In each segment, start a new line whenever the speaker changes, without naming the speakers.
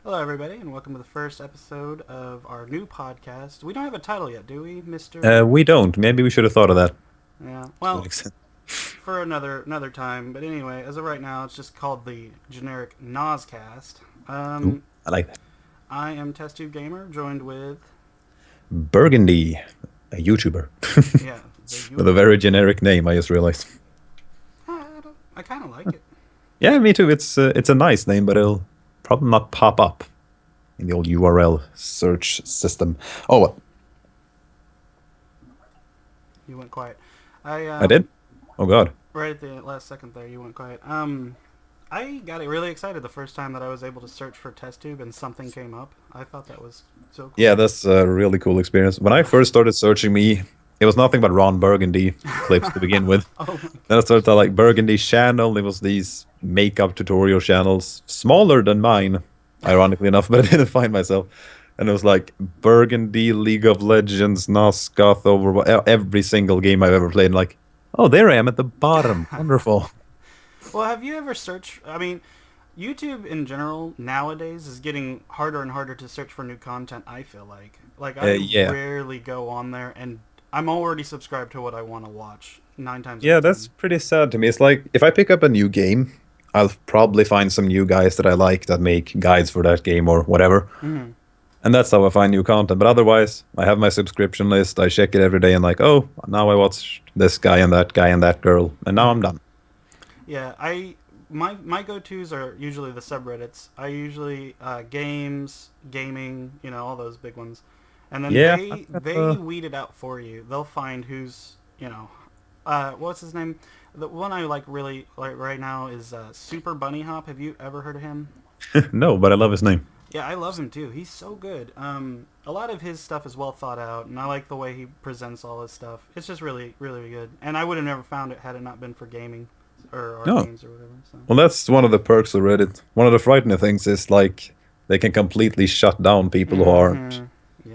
Hello, everybody, and welcome to the first episode of our new podcast. We don't have a title yet, do we, Mister?
We don't. Maybe we should have thought of that
Yeah.
to an
Well,
extent.
for another time. But anyway, as of right now, it's just called the generic Noscast.
Ooh,
Um,
I like that.
I am Testtubegamer, joined with
Burgundy, a YouTuber
yeah the
with a very generic name. I just realized.
I kind of like it.
Yeah, me too. It's a nice name, but it'll probably not pop up in the old URL search system. Oh, well,
You went quiet. I
I did. Oh God.
right at the last second there, you went quiet. I got really excited the first time that I was able to search for TestTube and something came up. I thought that was so
Yeah,
cool.
that's a really cool experience. When I first started searching it was nothing but Ron Burgundy clips to begin with.
Oh my
Then I
god.
started to like Burgundy's channel. It was these makeup tutorial channels, smaller than mine, ironically enough, but I didn't find myself. And it was like Burgundy, League of Legends, Nosgoth, every single game I've ever played. And like, oh, there I am at the bottom. Wonderful.
Well, have you ever searched? I mean, YouTube in general nowadays is getting harder and harder to search for new content. I feel like I
Yeah,
rarely go on there, and I'm already subscribed to what I want to watch 9 times out
yeah,
of
that's
10.
pretty sad to me. It's like if I pick up a new game, I'll probably find some new guys that I like that make guides for that game or whatever.
Hmm.
And that's how I find new content. But otherwise, I have my subscription list. I check it every day and like, oh, now I watch this guy and that girl, and now I'm
Hmm.
done.
Yeah, my go tos are usually the subreddits. I usually games, gaming, all those big ones, and then
Yeah,
they weed it out for you. They'll find who's what's his name? The one I like really like right now is Super Bunny Hop. Have you ever heard of him?
no, but I love his name.
Yeah, I love him too. He's so good. A lot of his stuff is well thought out, and I like the way he presents all his stuff. It's just really, really good. And I would have never found it had it not been for gaming or
No,
games or whatever. So.
well, that's one of the perks of Reddit. One of the frightening things is like they can completely shut down people who aren't.
Mm-hmm.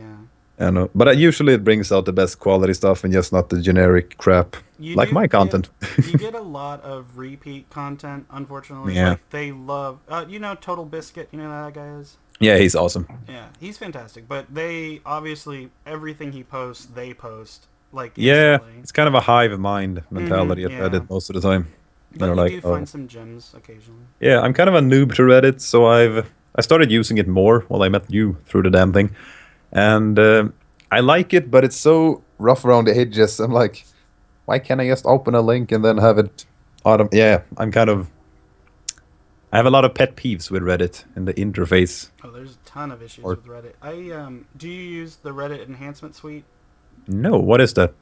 Yeah.
But usually it brings out the best quality stuff and just not the generic crap
You
like
do
my
get
content.
you get a lot of repeat content, unfortunately.
Yeah,
Like they love Total Biscuit, you know who that guy is?
yeah, he's awesome.
Yeah, he's fantastic. But they obviously everything he posts, they post like
Yeah,
instantly.
it's kind of a hive mind mentality at
Yeah.
Reddit most of the time.
But you
Like,
do
oh,
find some gems occasionally.
yeah, I'm kind of a noob to Reddit, so I started using it more. Well, I met you through the damn thing, and I like it, but it's so rough around the edges. I'm like, why can't I just open a link and then have it Yeah, I have a lot of pet peeves with Reddit and the interface.
Oh, there's a ton of issues
Or
with Reddit. Do you use the Reddit enhancement suite?
no, what is that?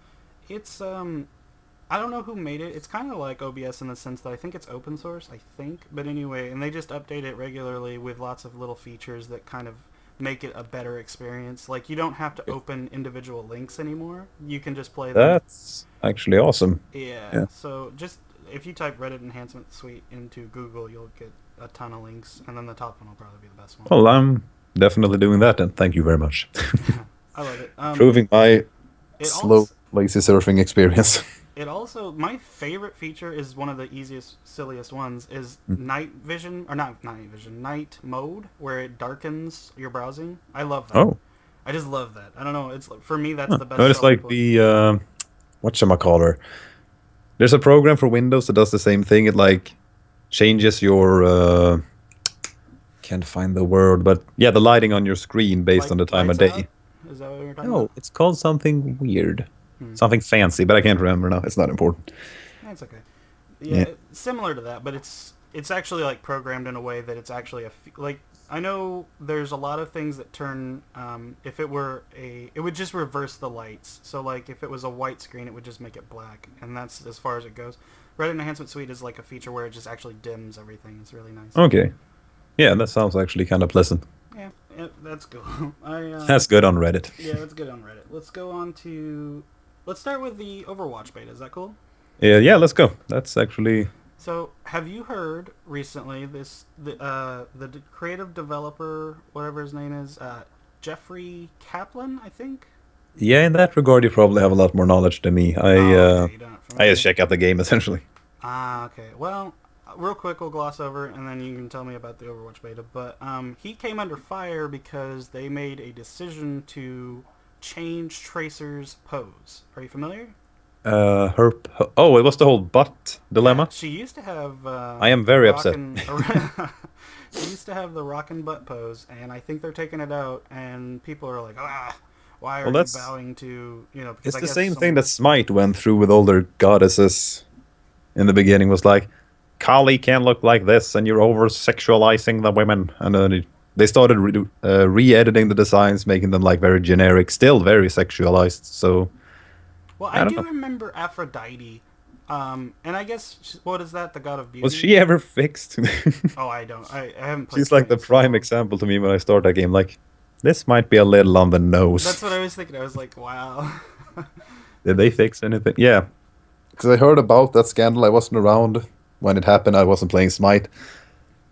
It's I don't know who made it. It's kind of like OBS in the sense that I think it's open source, I think. But anyway, and they just update it regularly with lots of little features that kind of make it a better experience. Like you don't have to open individual links anymore. You can just play them.
That's actually awesome.
Yeah.
Yeah.
So just if you type Reddit enhancement suite into Google, you'll get a ton of links, and then the top one will probably be the best one.
Well, I'm definitely doing that, and thank you very much.
I love it.
Proving my
It
slow,
also
lazy surfing experience.
It also my favorite feature is one of the easiest, silliest ones is night vision or not night vision, night mode where it darkens your browsing. I love that.
Oh,
I just love that. I don't know. It's for me that's
huh.
the best
No, it's
selling
like
point.
the whatchamacallit. There's a program for Windows that does the same thing. It like changes your can't find the word, but yeah, the lighting on your screen based on the time of
Lights out.
day.
Is that what you're talking
No,
about?
it's called something weird,
Hmm.
something fancy, but I can't remember now. It's not important.
That's okay.
Yeah.
Yeah, similar to that, but it's actually like programmed in a way that it's actually like I know there's a lot of things that turn if it were it would just reverse the lights. So like if it was a white screen, it would just make it black, and that's as far as it goes. Reddit Enhancement Suite is like a feature where it just actually dims everything. It's really nice.
Okay. Yeah, that sounds actually kind of pleasant.
Yeah, yeah that's cool.
That's good on Reddit.
Yeah, that's good on Reddit. Let's start with the Overwatch beta. Is that cool?
Yeah, let's go. That's actually
So, have you heard recently the creative developer, whatever his name is, Jeffrey Kaplan, I think?
yeah. In that regard, you probably have a lot more knowledge than me.
Oh, okay, you're not
I just
familiar.
check out the game essentially.
Ah, okay. Well, real quick, we'll gloss over, and then you can tell me about the Overwatch beta. But he came under fire because they made a decision to change Tracer's pose. Are you familiar?
Oh, it was the whole butt
Yeah,
dilemma.
she used to have
I am
the
very upset.
rockin'. She used to have the rockin' butt pose, and I think they're taking it out. And people are like, why are
Well,
you
that's
bowing to Because
it's
I
the
guess
same thing
someone.
that Smite went through with all their goddesses in the beginning. Was like, Kali can't look like this, and you're over sexualizing the women. And then they started re-editing the designs, making them like very generic, still very sexualized. So
Well, I
I don't
do
know.
remember Aphrodite, and I guess what is that? The god of
Was
beauty?
she ever fixed?
Oh, I don't. I haven't played
She's like
Smite
the
in so
prime
long.
example to me when I start that game. Like, this might be a little on the nose.
That's what I was thinking. I was like, wow.
Did
This
they
is
fix anything? Yeah, because I heard about that scandal. I wasn't around when it happened. I wasn't playing Smite.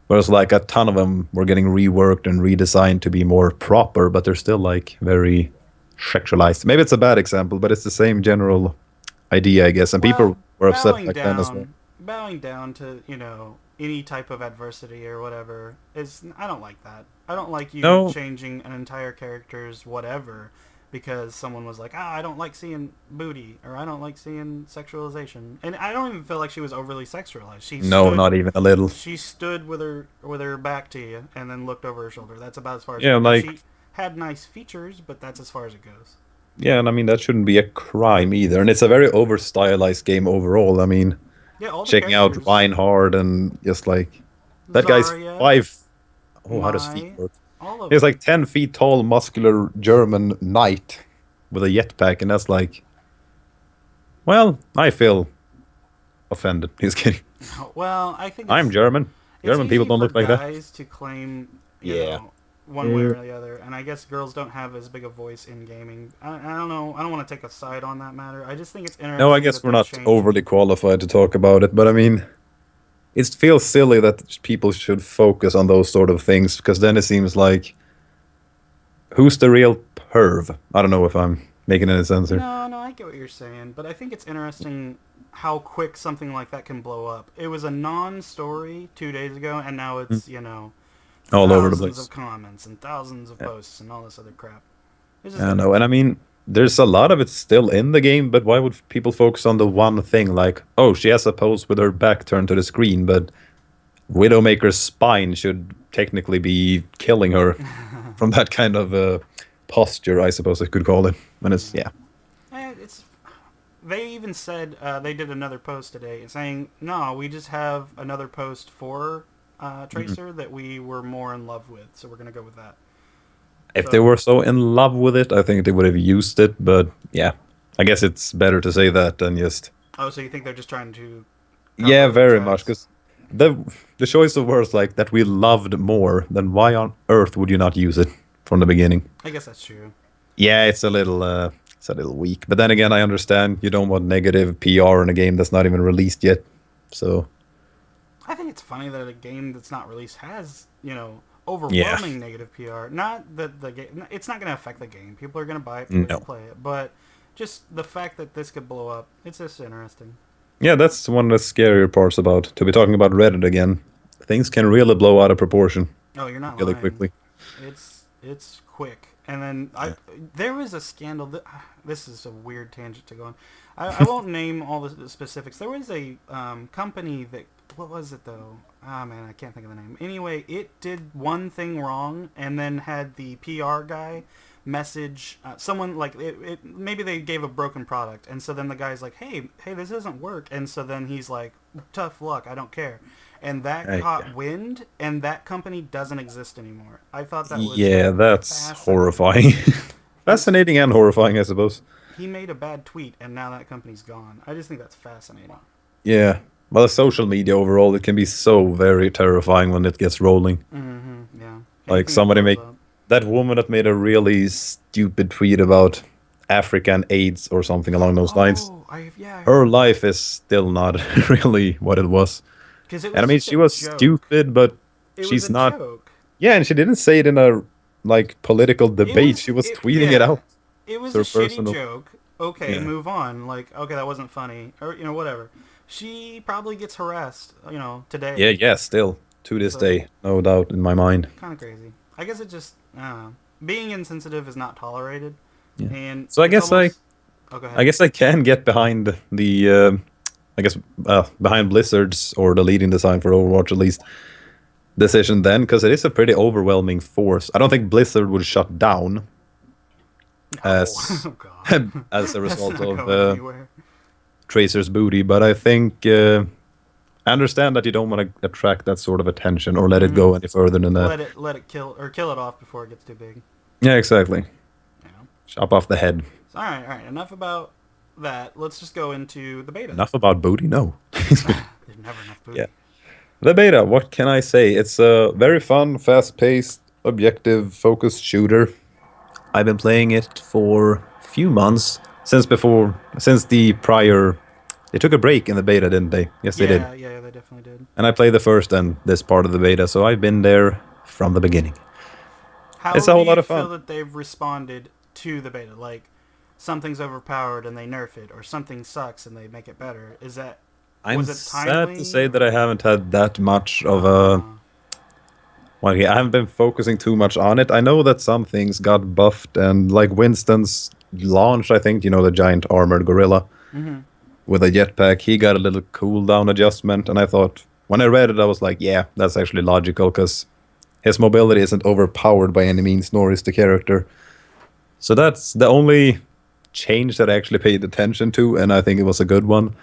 But it's like a ton of them were getting reworked and redesigned to be more proper, but they're still like very sexualized. Maybe it's a bad example, but it's the same general idea, I guess. And
well,
people were upset back then as well.
bowing down to any type of adversity or whatever is. I don't like that. I don't like you
No,
changing an entire character's whatever because someone was like, I don't like seeing booty or I don't like seeing sexualization, and I don't even feel like she was overly sexualized.
no, not even a little.
She stood with her back to you and then looked over her shoulder. That's about as far as it
Yeah,
goes. Now
like
she had nice features, but that's as far as it goes.
yeah, and I mean that shouldn't be a crime either. And it's a very over stylized game overall. I mean,
Yeah, all the
checking out
characters,
Reinhard and just like that guy's
Zarya,
5. Oh, how does feet
Mai,
work?
all of
He's
them.
like 10 feet tall, muscular German knight with a jetpack, and that's like, well, I feel offended. He's kidding.
Well, I think
I'm German.
it's
German people
easy
don't
for
look like that.
guys to claim,
Yeah.
one way or the other, and I guess girls don't have as big a voice in gaming. I don't know. I don't want to take a side on that matter. I just think it's
No, I
interesting
guess
that
we're
they're
not overly
changing.
qualified to talk about it, but I mean, it feels silly that people should focus on those sort of things because then it seems like who's the real perv? I don't know if I'm making any sense here.
No, no, I get what you're saying, but I think it's interesting how quick something like that can blow up. It was a non-story 2 days ago, and now
Mm.
it's
All over the
thousands of
place.
comments and thousands of
Yeah.
posts and all this other crap. It's just
I know, and I
interesting.
mean, there's a lot of it still in the game, but why would people focus on the one thing? Like, oh, she has a pose with her back turned to the screen, but Widowmaker's spine should technically be killing her from that kind of posture, I suppose I could call it. And it's, yeah.
It's. They even said they did another post today saying, "No, we just have another post for
Mhm.
Tracer that we were more in love with, so we're gonna go with that."
If they
So,
were so in love with it, I think they would have used it, but yeah. I guess it's better to say that than just.
oh, so you think they're just trying to
Yeah,
cover their
very much,
tracks?
because the choice of words like that we loved more, then why on earth would you not use it from the beginning?
I guess that's true.
Yeah, it's a little weak. But then again, I understand you don't want negative PR in a game that's not even released yet. So
I think it's funny that a game that's not released has,
yeah,
overwhelming negative PR. Not that the game, it's not going to affect the game. People are going to buy it, people are going
no,
to play it. But just the fact that this could blow up, it's just interesting.
yeah, that's one of the scarier parts about to be talking about Reddit again. Things can really blow out of proportion
Oh, you're not
really
lying.
quickly.
It's quick. And then
Yeah.
there was a scandal. This is a weird tangent to go on. I won't name all the specifics. There was a company that, what was it though? Ah man, I can't think of the name. Anyway, it did one thing wrong and then had the PR guy message someone like maybe they gave a broken product, and so then the guy's like, hey, this doesn't work, and so then he's like, tough luck, I don't care, and that
Yeah,
caught wind, and that company doesn't exist anymore. I thought that was
yeah, that's
fascinating.
horrifying.
It's
Fascinating and horrifying, I suppose.
he made a bad tweet and now that company's gone. I just think that's fascinating.
Yeah. Well, social media overall, it can be so very terrifying when it gets rolling.
Yeah.
Like
Anything that
somebody
blows
make
up.
that woman that made a really stupid tweet about African AIDS or something along those lines.
Oh, I
Her
heard that.
life is still not really what it was.
Because it
And I
was
mean,
just
she
a
was
joke.
stupid, but
It was
she's
a
not.
joke.
Yeah, and she didn't say it in a like political debate. She was tweeting it
Yeah.
out
It was
to
a
her
shitty
personal.
joke. Okay,
Yeah.
move on. Like, okay, that wasn't funny, or whatever. she probably gets harassed, today.
Yeah, still to this
So
day, no doubt in my mind.
kind of crazy. I guess it just being insensitive is not tolerated,
Yeah.
and
So I
it's
guess I
almost. Oh, go
I
ahead.
guess I can get behind the I guess behind Blizzard's or the leading design for Overwatch at least decision then because it is a pretty overwhelming force. I don't think Blizzard would shut down
No,
as
oh god,
as a
that's
result
not
of
going anywhere.
Tracer's booty, but I think I understand that you don't want to attract that sort of attention or let it
Hmm.
go any further than that.
Let it kill it off before it gets too big.
Yeah, exactly.
You know.
Chop off the head.
So, all right. Enough about that. Let's just go into the beta.
Enough about booty. No.
There's never enough
Yeah.
booty.
The beta, what can I say? It's a very fun, fast-paced, objective-focused shooter. I've been playing it for a few months since the prior. They took a break in the beta, didn't they? Yes, they did.
Yeah, they definitely did.
And I played the first and this part of the beta, so I've been there from the beginning. It's
How
a
do
whole lot
you
of
feel
fun.
that they've responded to the beta? Like something's overpowered and they nerf it, or something sucks and they make it better.
I'm
Was it
sad to
timely?
say that I haven't had that much of a.
Uh,
Well, yeah, I haven't been focusing too much on it. I know that some things got buffed, and like Winston's launch, I think, the giant armored gorilla
mm-hmm.
with a jetpack, he got a little cooldown adjustment, and I thought, when I read it, I was like, yeah, that's actually logical, because his mobility isn't overpowered by any means, nor is the character. So that's the only change that I actually paid attention to, and I think it was a good one.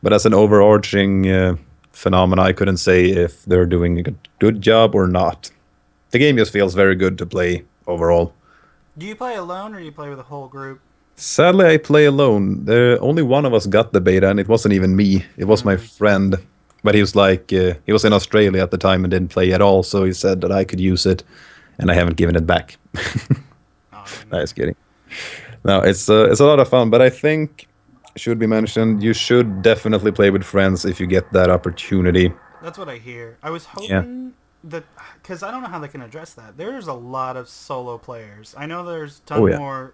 But as an overarching phenomena, I couldn't say if they're doing a good job or not. The game just feels very good to play overall.
Do you play alone or do you play with a whole group?
Sadly, I play alone. Only one of us got the beta, and it wasn't even me. It was my
Mm.
friend. But he was like, he was in Australia at the time and didn't play at all, so he said that I could use it, and I haven't given it back.
Oh,
No,
man.
just kidding. No, it's a lot of fun, but I think should be mentioned you should definitely play with friends if you get that opportunity.
That's what I hear. I was
Yeah.
hoping that because I don't know how they can address that. There's a lot of solo players. I know there's a
Oh
ton
yeah.
more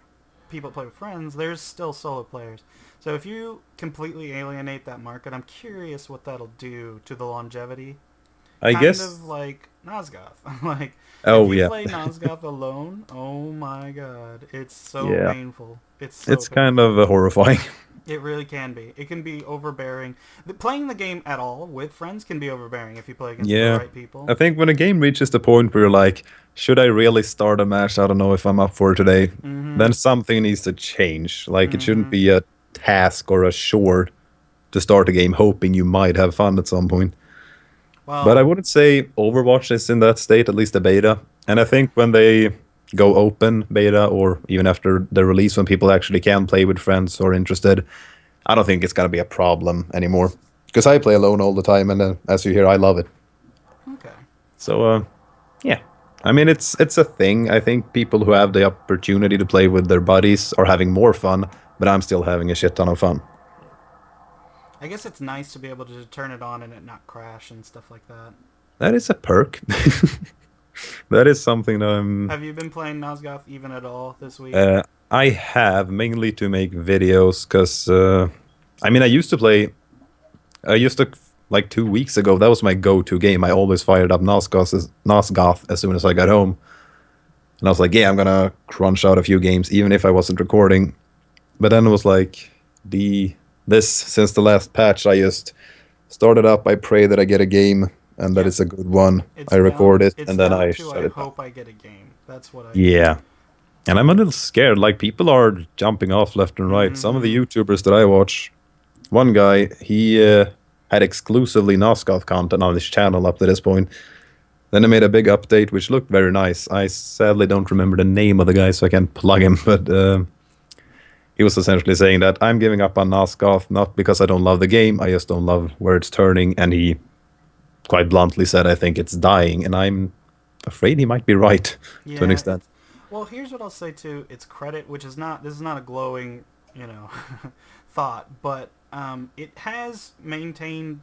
people play with friends. There's still solo players. So if you completely alienate that market, I'm curious what that'll do to the longevity.
I
Kind
guess.
of like Nosgoth. Like if
Oh
you
yeah.
play Nosgoth alone, oh my god, it's so
Yeah.
painful. It's so
It's kind
painful.
of horrifying.
It really can be. It can be overbearing. Playing the game at all with friends can be overbearing if you play against the
Yeah.
right people.
I think when a game reaches the point where you're like, should I really start a match? I don't know if I'm up for it today.
Mm-hmm.
Then something needs to change. Like it shouldn't
Mm-hmm.
be a task or a chore to start a game hoping you might have fun at some point. But I
Well,
wouldn't say Overwatch is in that state, at least the beta. And I think when they go open beta or even after the release when people actually can play with friends or interested, I don't think it's gonna be a problem anymore. Because I play alone all the time, and as you hear, I love it.
okay.
So yeah, I mean it's a thing. I think people who have the opportunity to play with their buddies are having more fun, but I'm still having a shit ton of fun.
I guess it's nice to be able to turn it on and it not crash and stuff like that.
That is a perk. That is something that
Have you been playing Nosgoth even at all this week?
uh, I have mainly to make videos because I mean I used to play. I used to like 2 weeks ago. That was my go-to game. I always fired up Nosgoth as soon as I got home, and I was like, yeah, I'm gonna crunch out a few games even if I wasn't recording. But then it was like since the last patch, I just started up. I pray that I get a game and that
Yeah.
it's a good one.
It's
I record
down.
it
It's
and then
down
I
to
shut
I
it down.
hope I get a game. That's what I do.
Yeah. And I'm a little scared. Like people are jumping off left and right. Some of the
Mm-hmm.
YouTubers that I watch, one guy, he had exclusively Nosgoth content on his channel up to this point. Then they made a big update, which looked very nice. I sadly don't remember the name of the guy, so I can't plug him. But he was essentially saying that I'm giving up on Nosgoth, not because I don't love the game, I just don't love where it's turning. And he quite bluntly said, I think it's dying. And I'm afraid he might be right to an
Yeah.
extent.
Well, here's what I'll say too. It's credit, which is not. This is not a glowing, thought, but it has maintained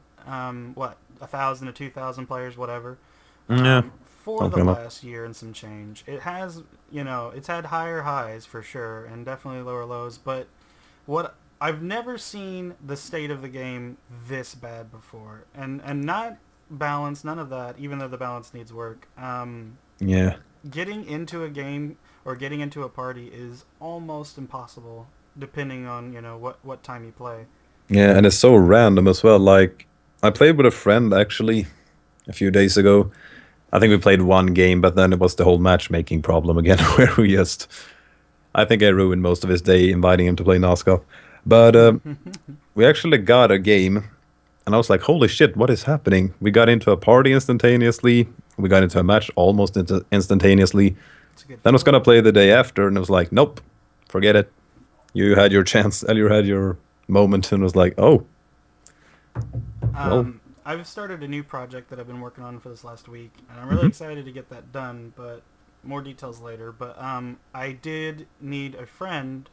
what 1,000 to 2,000 players, whatever,
Yeah,
for the
something like
last year and some change. It has, it's had higher highs for sure, and definitely lower lows. But what I've never seen the state of the game this bad before, and not balance, none of that. Even though the balance needs work,
Yeah.
getting into a game or getting into a party is almost impossible, depending on what time you play.
Yeah, and it's so random as well. Like, I played with a friend actually a few days ago. I think we played one game, but then it was the whole matchmaking problem again, where we just. I think I ruined most of his day inviting him to play Nosgoth. But we actually got a game, and I was like, holy shit, what is happening? We got into a party instantaneously. We got into a match almost instantaneously.
It's a good
Then I was
feeling.
gonna play the day after, and it was like, nope, forget it. You had your chance, and you had your moment, and it was like, oh, well,
I've started a new project that I've been working on for this last week, and I'm really excited to get that done. But more details later. But I did need a friend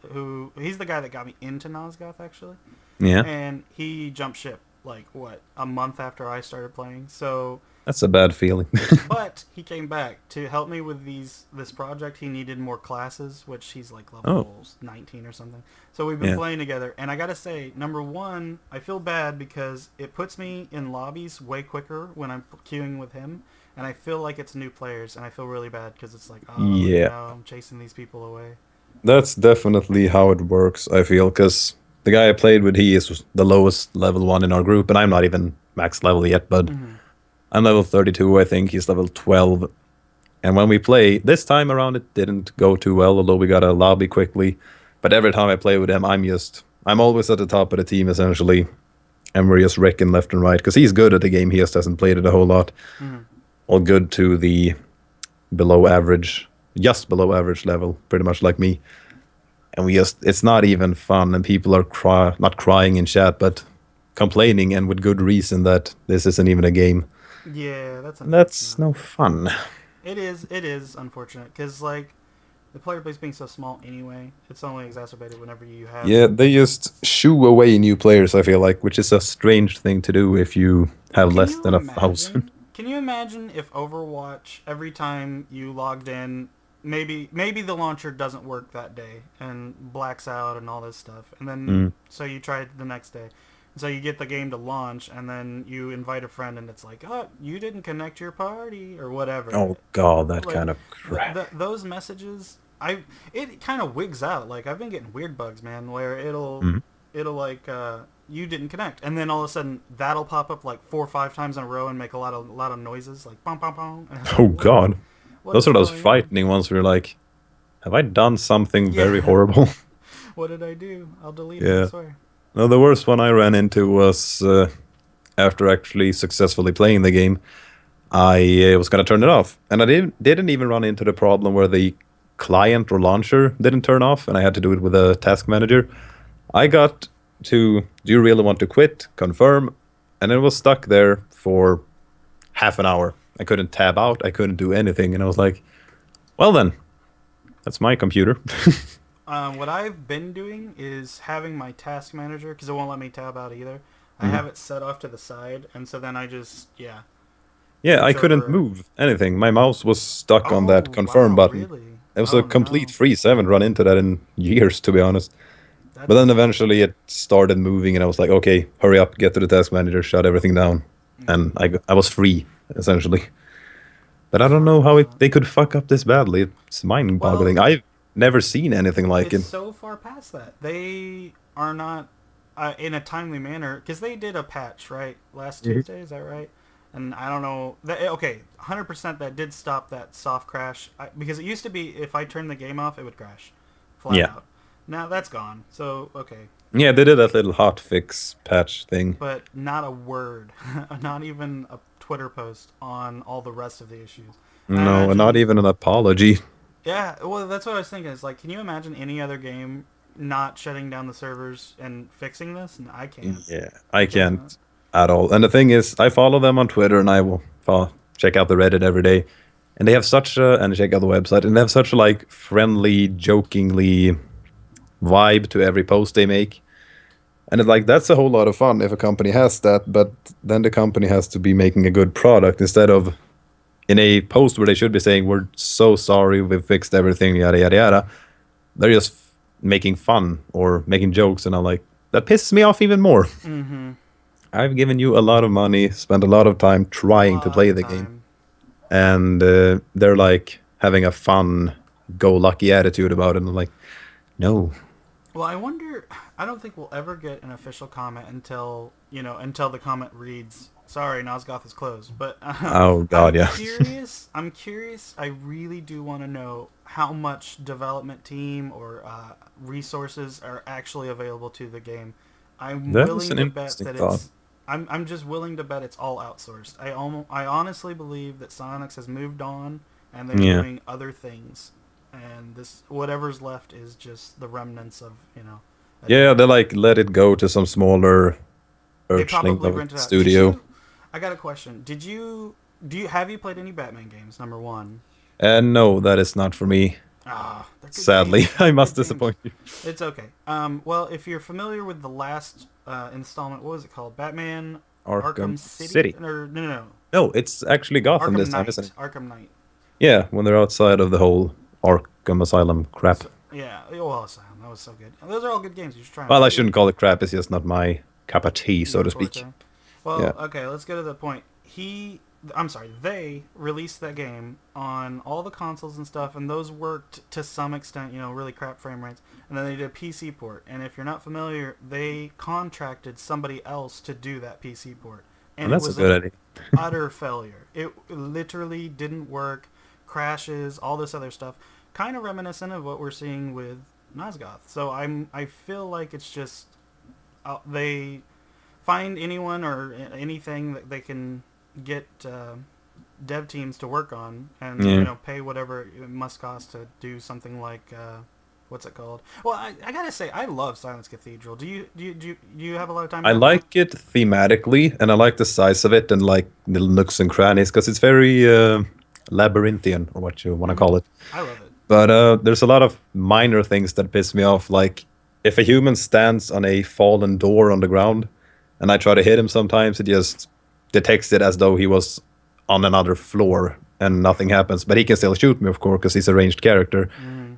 he's the guy that got me into Nosgoth actually,
yeah,
and he jumped ship like what a month after I started playing. So,
that's a bad feeling.
but he came back to help me with this project. He needed more classes, which he's like
Oh,
level 19 or something. So we've been
yeah.
playing together, and I gotta say, number one, I feel bad because it puts me in lobbies way quicker when I'm queuing with him, and I feel like it's new players, and I feel really bad because it's like, oh,
Yeah,
I'm chasing these people away.
that's definitely how it works, I feel, because the guy I played with, he is the lowest level one in our group, and I'm not even max level yet, but
Hmm.
I'm level 32, I think. He's level 12. And when we play, this time around it didn't go too well, although we got a lobby quickly. But every time I play with him, I'm always at the top of the team, essentially, and we're just wrecking left and right, because he's good at the game, he just hasn't played it a whole lot.
Hmm.
All good to the below average, just below average level, pretty much like me. And it's not even fun, and people are not crying in chat, but complaining, and with good reason, that this isn't even a game.
Yeah, that's
And that's
unfortunate.
no fun.
It is unfortunate because like the player base being so small anyway, it's only exacerbated whenever you have.
Yeah, they just shoo away new players, I feel like, which is a strange thing to do if you have
Can
less
you
than 1,000.
imagine? Can you imagine if Overwatch every time you logged in, maybe the launcher doesn't work that day and blacks out and all this stuff, and then
Mm.
so you try it the next day, so you get the game to launch, and then you invite a friend, and it's like, oh, you didn't connect your party or whatever.
Oh god, that
Like
kind of crap.
those messages, it kind of wigs out. Like I've been getting weird bugs, man, where
Mm.
it'll like you didn't connect, and then all of a sudden that'll pop up like 4 or 5 times in a row and make a lot of noises like bong bong bong, and it's
Oh
like
god.
what
Those
is
are those
going on?
frightening ones where you're like, have I done something very
Yeah,
horrible?
what did I do? I'll delete it. I
Yeah.
swear.
No, the worst one I ran into was after actually successfully playing the game. I was going to turn it off. And I didn't even run into the problem where the client or launcher didn't turn off, and I had to do it with a task manager. I got to, do you really want to quit? Confirm. And it was stuck there for half an hour. I couldn't tab out. I couldn't do anything. And I was like, well then, that's my computer.
What I've been doing is having my task manager because it won't let me tab out either. I
Mhm.
have it set off to the side, and so then I just
Yeah, I
switch
couldn't
over.
move anything. My mouse was stuck on that
Oh
confirm
wow,
button.
really?
It was a
Oh
complete
no,
freeze. I haven't run into that in years, to be honest. But
that's
then
unfortunate.
eventually it started moving, and I was like, okay, hurry up, get to the task manager, shut everything down.
Mm.
And I was free, essentially. But I don't know how
Unfortunate.
they could fuck up this badly. It's
Well,
mind-boggling. I've never seen anything like
it's
it.
so far past that. They are not in a timely manner because they did a patch right last
Mhm.
Tuesday. Is that right? And I don't know. Okay, 100% that did stop that soft crash because it used to be if I turned the game off, it would crash, flat
Yeah.
out. Now that's gone. So okay,
Yeah, they did that little hot fix patch thing.
but not a word, not even a Twitter post on all the rest of the issues. I
No, and not
imagine.
even an apology.
Yeah, well, that's what I was thinking. It's like, can you imagine any other game not shutting down the servers and fixing this? And I can't.
Yeah,
I
I
cannot.
can't at all. And the thing is, I follow them on Twitter, and I will check out the Reddit every day. And they have such a, and check out the website, and they have such a like friendly, jokingly vibe to every post they make. And it's like that's a whole lot of fun if a company has that, but then the company has to be making a good product instead of in a post where they should be saying we're so sorry, we've fixed everything, yada yada yada. They're just making fun or making jokes, and I'm like, that pisses me off even more.
Mm-hmm.
I've given you a lot of money, spent a lot of time
A
trying to
lot
play
of
the game,
time.
and they're like having a fun, go-lucky attitude about it. And I'm like, no.
Well, I wonder. I don't think we'll ever get an official comment until the comment reads, "Sorry, Nosgoth is closed." But
Oh God,
I'm
yeah.
curious. I'm curious. I really do want to know how much development team or resources are actually available to the game. I'm
That is
willing
an
to bet
interesting
that
thought.
it's. I'm just willing to bet it's all outsourced. I honestly believe that Sonics has moved on and they're
Yeah.
doing other things, and this whatever's left is just the remnants of a
Yeah, they
different.
like let it go to some smaller
They
urchling
probably
of a
rented out. Did
studio.
you? I got a question. Did you? Have you played any Batman games? Number one.
And no, that is not for me.
Ah, they're good
Sadly,
games.
I
They're
must
good games.
disappoint you.
It's okay. Well, if you're familiar with the last installment, what was it called? Batman
Arkham
Arkham City?
City.
Or no.
No, it's actually Gotham
Arkham
this time, isn't
Knight.
it?
Arkham Knight.
Yeah, when they're outside of the whole Arkham Asylum crap.
So, yeah. Well, Asylum. That was so good. Those are all good games. You should try them.
Well, I
But
shouldn't call it crap. It's just not my cup of tea, so
your
to speak.
forte. Well,
Yeah.
okay, let's go to the point. They released that game on all the consoles and stuff, and those worked to some extent, really crap frame rates. And then they did a PC port. And if you're not familiar, they contracted somebody else to do that PC port.
And
And it
that's a
was
good
an
idea.
utter failure. It literally didn't work, crashes, all this other stuff. Kind of reminiscent of what we're seeing with Nosgoth. So I feel like it's just they find anyone or anything that they can get dev teams to work on, and
Yeah.
pay whatever it must cost to do something like what's it called? Well, I gotta say I love Silence Cathedral. Do you have a lot of time?
I
to that?
like it thematically, and I like the size of it, and like little nooks and crannies, because it's very labyrinthian, or what you want to call it.
I love it.
But there's a lot of minor things that piss me off. Like if a human stands on a fallen door on the ground, and I try to hit him, sometimes it just detects it as though he was on another floor, and nothing happens. But he can still shoot me, of course, because he's a ranged character.
Mm.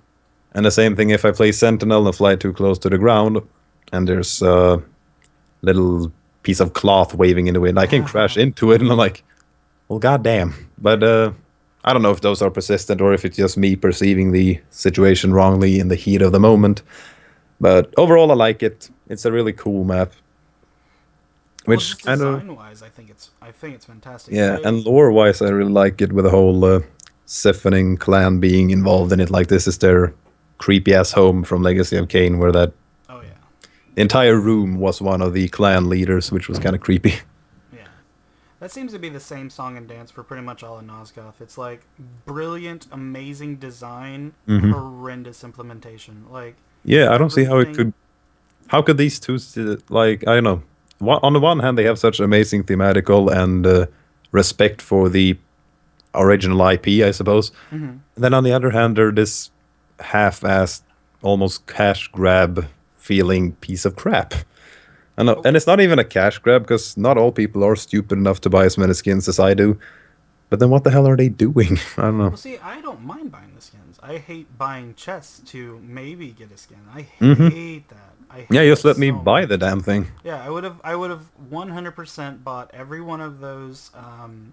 And the same thing if I play Sentinel and fly too close to the ground, and there's a little piece of cloth waving in the wind, I can crash into it, and I'm like, well, goddamn. But I don't know if those are persistent or if it's just me perceiving the situation wrongly in the heat of the moment. But overall, I like it. It's a really cool map.
Well,
Which
just
kind of,
design-wise, I think it's fantastic.
yeah, and lore-wise, I really like it with the whole Siphoning clan being involved in it. Like this is their creepy-ass home from Legacy of Kain, where that
Oh yeah,
entire room was one of the clan leaders, which was kind of creepy.
yeah. That seems to be the same song and dance for pretty much all of Nosgoth. It's like brilliant, amazing design,
Mhm.
horrendous implementation. Like
Yeah, I don't see how it
everything-
could. How could these two, like, I don't know. On the one hand, they have such amazing thematical and respect for the original IP, I suppose.
Mhm.
And then on the other hand, they're this half-assed, almost cash grab feeling piece of crap. And it's not even a cash grab, because not all people are stupid enough to buy as many skins as I do. But then what the hell are they doing? I don't know.
Well, see, I don't mind buying the skins. I hate buying chests to maybe get a skin. I
Mhm.
hate that. I hate
Yeah, just
that
let me
so
buy
much.
the damn thing.
Yeah, I would have 100% bought every one of those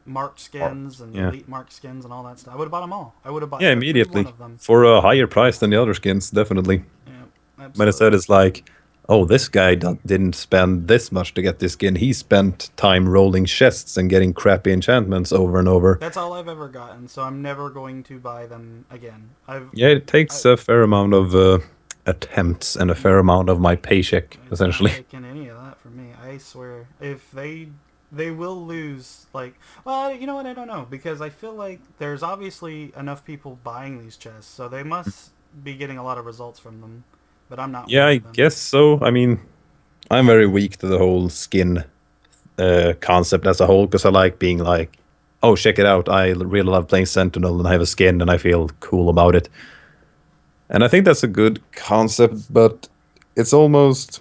marked skins and
yeah.
elite marked skins and all that stuff. I would have bought them all. I would have bought
Yeah,
every one
immediately.
of them.
For a higher price than the other skins, definitely.
Yeah,
But
absolutely.
instead, it's like, oh, this guy didn't spend this much to get this skin. He spent time rolling chests and getting crappy enchantments over and over.
That's all I've ever gotten, so I'm never going to buy them again.
Yeah, it takes a fair amount of attempts and a fair amount of my paycheck,
It's
essentially.
not taking any of that from me. I swear. If they will lose, like, well, you know what? I don't know, because I feel like there's obviously enough people buying these chests, so they must be getting a lot of results from them. But I'm not.
Yeah,
one
I
of them.
guess so. I mean, I'm very weak to the whole skin concept as a whole, because I like being like, oh, check it out. I really love playing Sentinel and I have a skin and I feel cool about it. And I think that's a good concept, but it's almost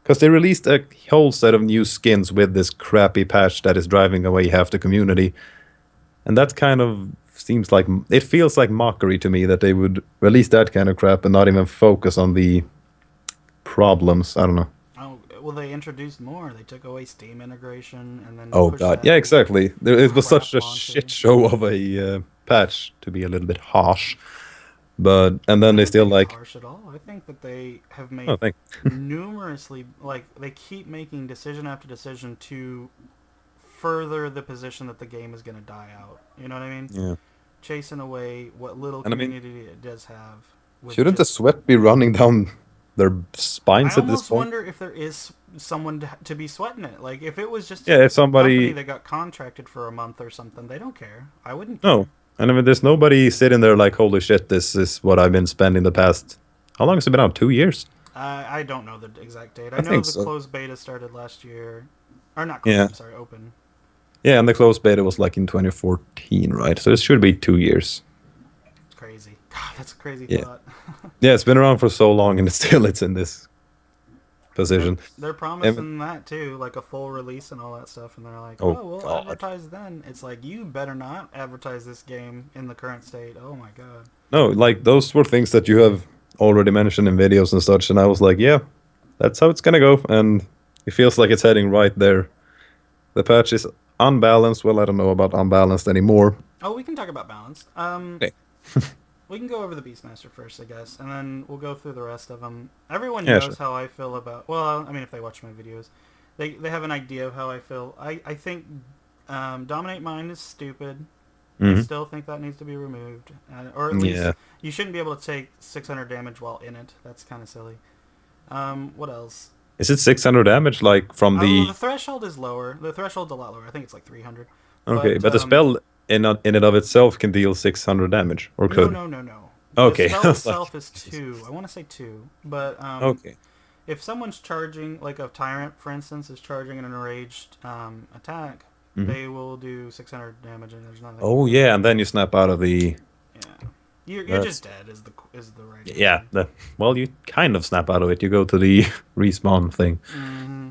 because they released a whole set of new skins with this crappy patch that is driving away half the community. And that kind of seems like, it feels like mockery to me that they would release that kind of crap and not even focus on the problems. I don't know.
well, they introduced more. They took away Steam integration and then
Oh
pushed
god,
that
yeah, exactly. It was
crap
such a
launcher.
shit show of a patch, to be a little bit harsh. But and then
I
they
don't
still
think it's
like,
harsh at all. I think that they have
oh,
made
thank.
numerously, like, they keep making decision after decision to further the position that the game is going to die out. You know what I mean?
Yeah,
Chasing away what little
and I mean,
community it does have with
shouldn't the
just.
sweat be running down their
I
spines at this
almost
point?
wonder if there is someone to be sweating it. Like, if it was just
Yeah, if
a company
somebody,
that got contracted for a month or something, they don't care. I wouldn't
no,
care.
and I mean, there's nobody sitting there like, holy shit, this is what I've been spending the past. How long has it been out? 2 years?
I don't know the exact date. I
I
know
think
the
so.
closed beta started last year. Or not closed,
Yeah,
I'm sorry, open.
yeah, and the closed beta was like in 2014, right? So it should be 2 years.
It's crazy. God, that's a crazy
Yeah,
thought.
yeah, it's been around for so long, and it's in this
they're,
position.
they're
And,
promising that too, like a full release and all that stuff, and they're like,
oh
"Oh, we'll
god.
advertise then." It's like, you better not advertise this game in the current state. Oh my god.
No, like those were things that you have already mentioned in videos and such, and I was like, yeah, that's how it's gonna go, and it feels like it's heading right there. The patch is unbalanced. Well, I don't know about unbalanced anymore.
Oh, we can talk about balance.
Okay.
We can go over the Beastmaster first, I guess, and then we'll go through the rest of them. Everyone
Yeah,
knows
sure.
how I feel about. Well, I mean, if they watch my videos, they have an idea of how I feel. I think Dominate Mind is stupid. I
Hmm.
still think that needs to be removed, or at least
Yeah.
you shouldn't be able to take 600 damage while in it. That's kind of silly. What else?
Is it 600 damage, like from
Oh,
the?
the threshold is lower. The threshold's a lot lower. I think it's like 300.
Okay,
But
but the spell in it of itself can deal 600 damage, or
no,
could?
no, no, no. The
Okay, I
spell
was like,
itself is two. I want to say two, but
okay.
if someone's charging, like a tyrant, for instance, is charging an enraged attack,
Mhm.
they will do 600 damage, and there's nothing.
Oh yeah, and then you snap out of the.
Yeah, you're
That's
just dead. Is the right
yeah.
answer.
Well, you kind of snap out of it. You go to the respawn thing.
Mm-hmm.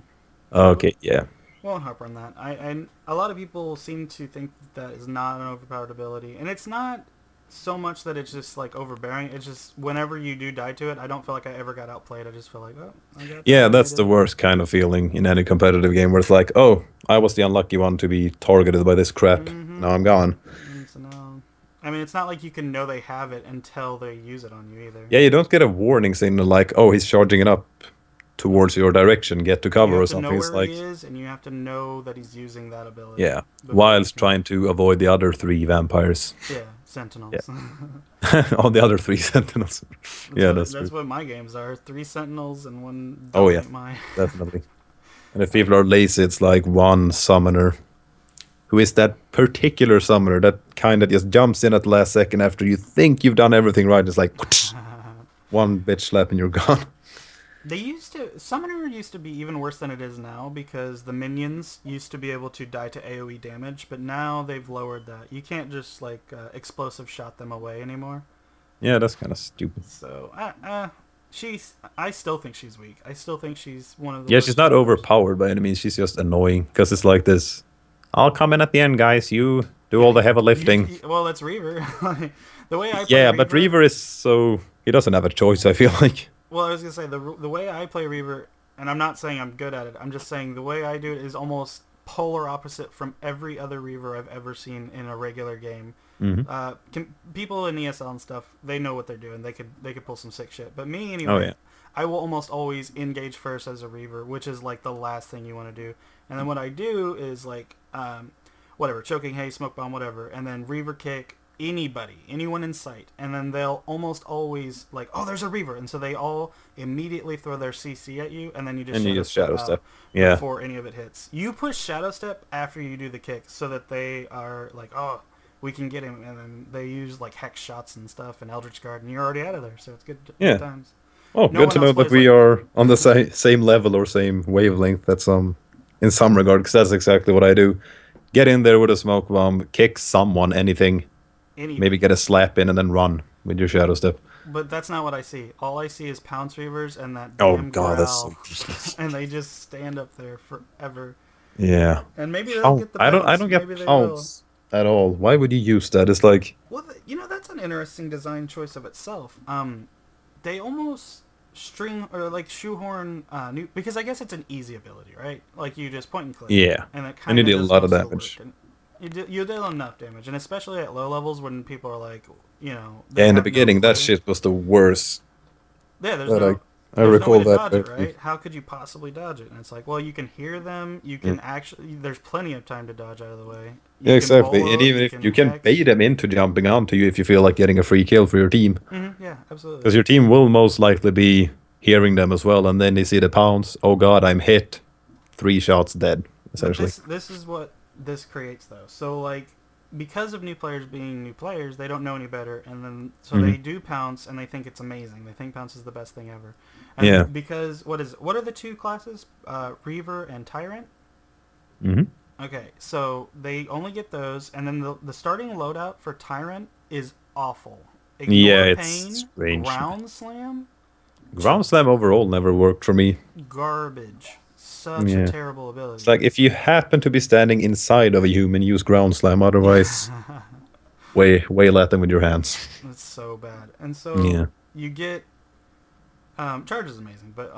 Okay, yeah.
Won't harp on that. I a lot of people seem to think that is not an overpowered ability, and it's not so much that it's just like overbearing. It's just whenever you do die to it, I don't feel like I ever got outplayed. I just feel like, oh, I got
Yeah, that's
dominated.
the worst kind of feeling in any competitive game where it's like, oh, I was the unlucky one to be targeted by this crap.
Mm-hmm.
Now I'm gone.
And so now, I mean, it's not like you can know they have it until they use it on you either.
Yeah, you don't get a warning signal like, oh, he's charging it up towards your direction, get to
You
cover
have
or
to know
something. It's
where he
like,
is, and you have to know that he's using that ability.
yeah,
Before you
whilst
can.
trying to avoid the other three vampires.
Yeah, sentinels.
Yeah. On the other three sentinels. Yeah, that's
That's
true.
what my games are. 3 sentinels and 1
Oh, yeah,
dominate mine.
definitely. And if people are lazy, it's like one summoner who is that particular summoner that kind of just jumps in at the last second after you think you've done everything right. It's like one bitch slap and you're gone.
Summoner used to be even worse than it is now because the minions used to be able to die to AoE damage, but now they've lowered that. You can't just like explosive shot them away anymore.
Yeah, that's kind of stupid.
So, I still think she's weak. I still think she's one of the
Yeah,
worst
she's not
summoners.
overpowered by any means. She's just annoying because it's like this. I'll come in at the end, guys. You do all the heavy lifting.
Well, that's Reaver. The way I play
Yeah,
Reaver,
but Reaver is so he doesn't have a choice. I feel like.
well, I was gonna say the way I play Reaver, and I'm not saying I'm good at it. I'm just saying the way I do it is almost polar opposite from every other Reaver I've ever seen in a regular game. People in ESL and stuff, they know what they're doing. They could pull some sick shit. But me anyway,
Oh yeah.
I will almost always engage first as a Reaver, which is like the last thing you want to do. And then what I do is like whatever, choking haze, smoke bomb, whatever, and then Reaver kick anyone in sight, and then they'll almost always like, oh, there's a Reaver, and so they all immediately throw their CC at you, and then you just
And you
shadow
just shadow
step
step.
out
Yeah.
before any of it hits. You push shadow step after you do the kick, so that they are like, oh, we can get him, and then they use like hex shots and stuff and Eldritch Guard, and you're already out of there, so it's good,
Yeah.
good times.
Oh,
No
good
one
to know
else
that
plays
we
like
are on the same level or same wavelength. That's in some regard, because that's exactly what I do. Get in there with a smoke bomb, kick someone, anything,
anything.
maybe get a slap in, and then run with your shadow step.
But that's not what I see. All I see is Pounce Reavers and that
Oh
damn
god, that's so
growl.
useless.
And they just stand up there forever.
Yeah.
And maybe they'll get the
I
bounce.
don't get
Maybe they
pounce at all. Why would you use that? It's like
will. Well, that's an interesting design choice of itself. They almost string or like shoehorn new because I guess it's an easy ability, right? Like you just point and click,
Yeah,
and it
and you
kind of
deal a
does
lot of
most of the work.
damage.
And you deal enough damage, and especially at low levels when people are like,
Yeah,
they
in the
have no
beginning, that
clue.
shit was the worst.
Yeah,
But I
there's no way
recall
to
that
dodge it,
very.
right? How could you possibly dodge it? And it's like, well, you can hear them. You
Yeah.
can actually. There's plenty of time to dodge out of the way.
Yeah,
You can
exactly. And
bolo.
even
You
if
can
you can bait
hex.
them into jumping onto you if you feel like getting a free kill for your team,
Yeah, absolutely.
because your team will most likely be hearing them as well, and then they see the pounds. Oh God, I'm hit. 3 shots dead,
But
essentially.
this is what this creates though. So like because of new players being new players, they don't know any better, and then so
Hmm.
they do pounce and they think it's amazing. They think pounce is the best thing ever.
Yeah.
And because what are the two classes? Reaver and Tyrant.
Hmm.
Okay, so they only get those, and then the starting loadout for Tyrant is awful.
Yeah,
Ignore
it's
Pain,
strange.
Ground Slam,
Ground Slam overall never worked for me.
garbage. Such a
Yeah.
terrible
It's
ability.
like if you happen to be standing inside of a human, use Ground Slam. Otherwise, way at them with your hands.
It's so bad. And so
Yeah.
you get charge is amazing, but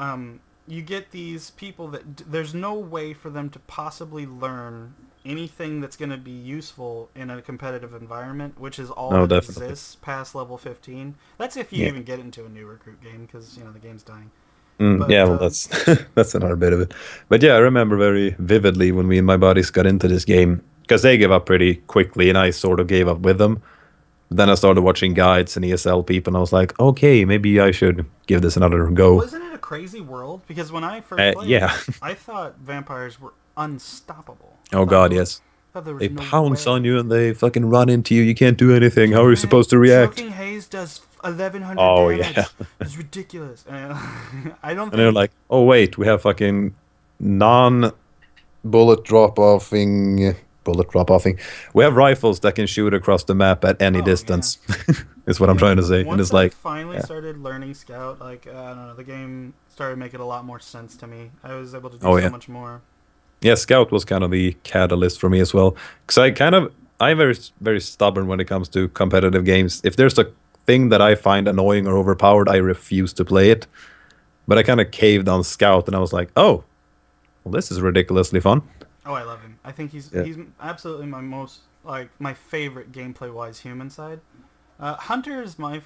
you get these people that there's no way for them to possibly learn anything that's going to be useful in a competitive environment, which is all
No,
that
definitely.
exists past level 15. That's if you
Yeah.
even get into a new recruit game because the game's dying.
Yeah,
But
well, that's that's another bit of it. But yeah, I remember very vividly when me and my buddies got into this game because they gave up pretty quickly, and I sort of gave up with them. Then I started watching guides and ESL people, and I was like, okay, maybe I should give this another go.
wasn't it a crazy world? Because when I first played,
Yeah.
I thought vampires were unstoppable.
Oh God, yes.
Thought there was
They
no
pounce on
way.
you and they fucking run into you. You can't do anything. How are you
Can't.
supposed to react?
Choking haze does 1100
Oh yeah.
damage. It's ridiculous. And I don't
And they're
think.
like, oh wait, we have fucking non bullet drop offing. We have rifles that can shoot across the map at any
Oh yeah.
distance. Is what I'm
Yeah.
trying to say. And
Once
it's
I
like,
finally
yeah.
started learning Scout, like I don't know, the game started making a lot more sense to me. I was able to do
Oh
so
yeah.
much more.
Yeah, Scout was kind of the catalyst for me as well. Because I'm very stubborn when it comes to competitive games. If there's a thing that I find annoying or overpowered, I refuse to play it. But I kind of caved on Scout, and I was like, oh, well, this is ridiculously fun.
Oh, I love him. I think
Yeah.
he's absolutely my favorite gameplay wise human side. Hunter is my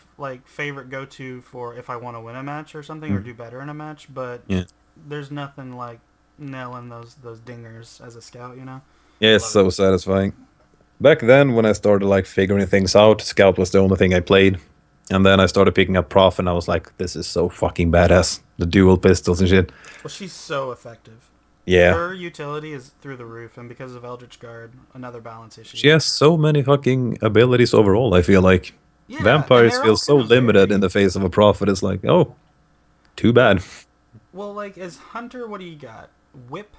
favorite go to for if I want to win a match or something or
Mm.
do better in a match. But
Yeah.
there's nothing like nailing those dingers as a scout.
Yeah,
I
it's
love it.
so satisfying. Back then, when I started like figuring things out, Scout was the only thing I played. And then I started picking up Prof, and I was like, this is so fucking badass. The dual pistols and shit.
Well, she's so effective.
Yeah.
Her utility is through the roof, and because of Eldritch Guard, another balance issue.
She has so many fucking abilities overall, I feel like.
Yeah, and
Vampires
they're
feel
all
so
kind of
limited in
varied.
the face of a prophet. It's like, oh, too bad.
Well, like as Hunter, what do you got? Whip,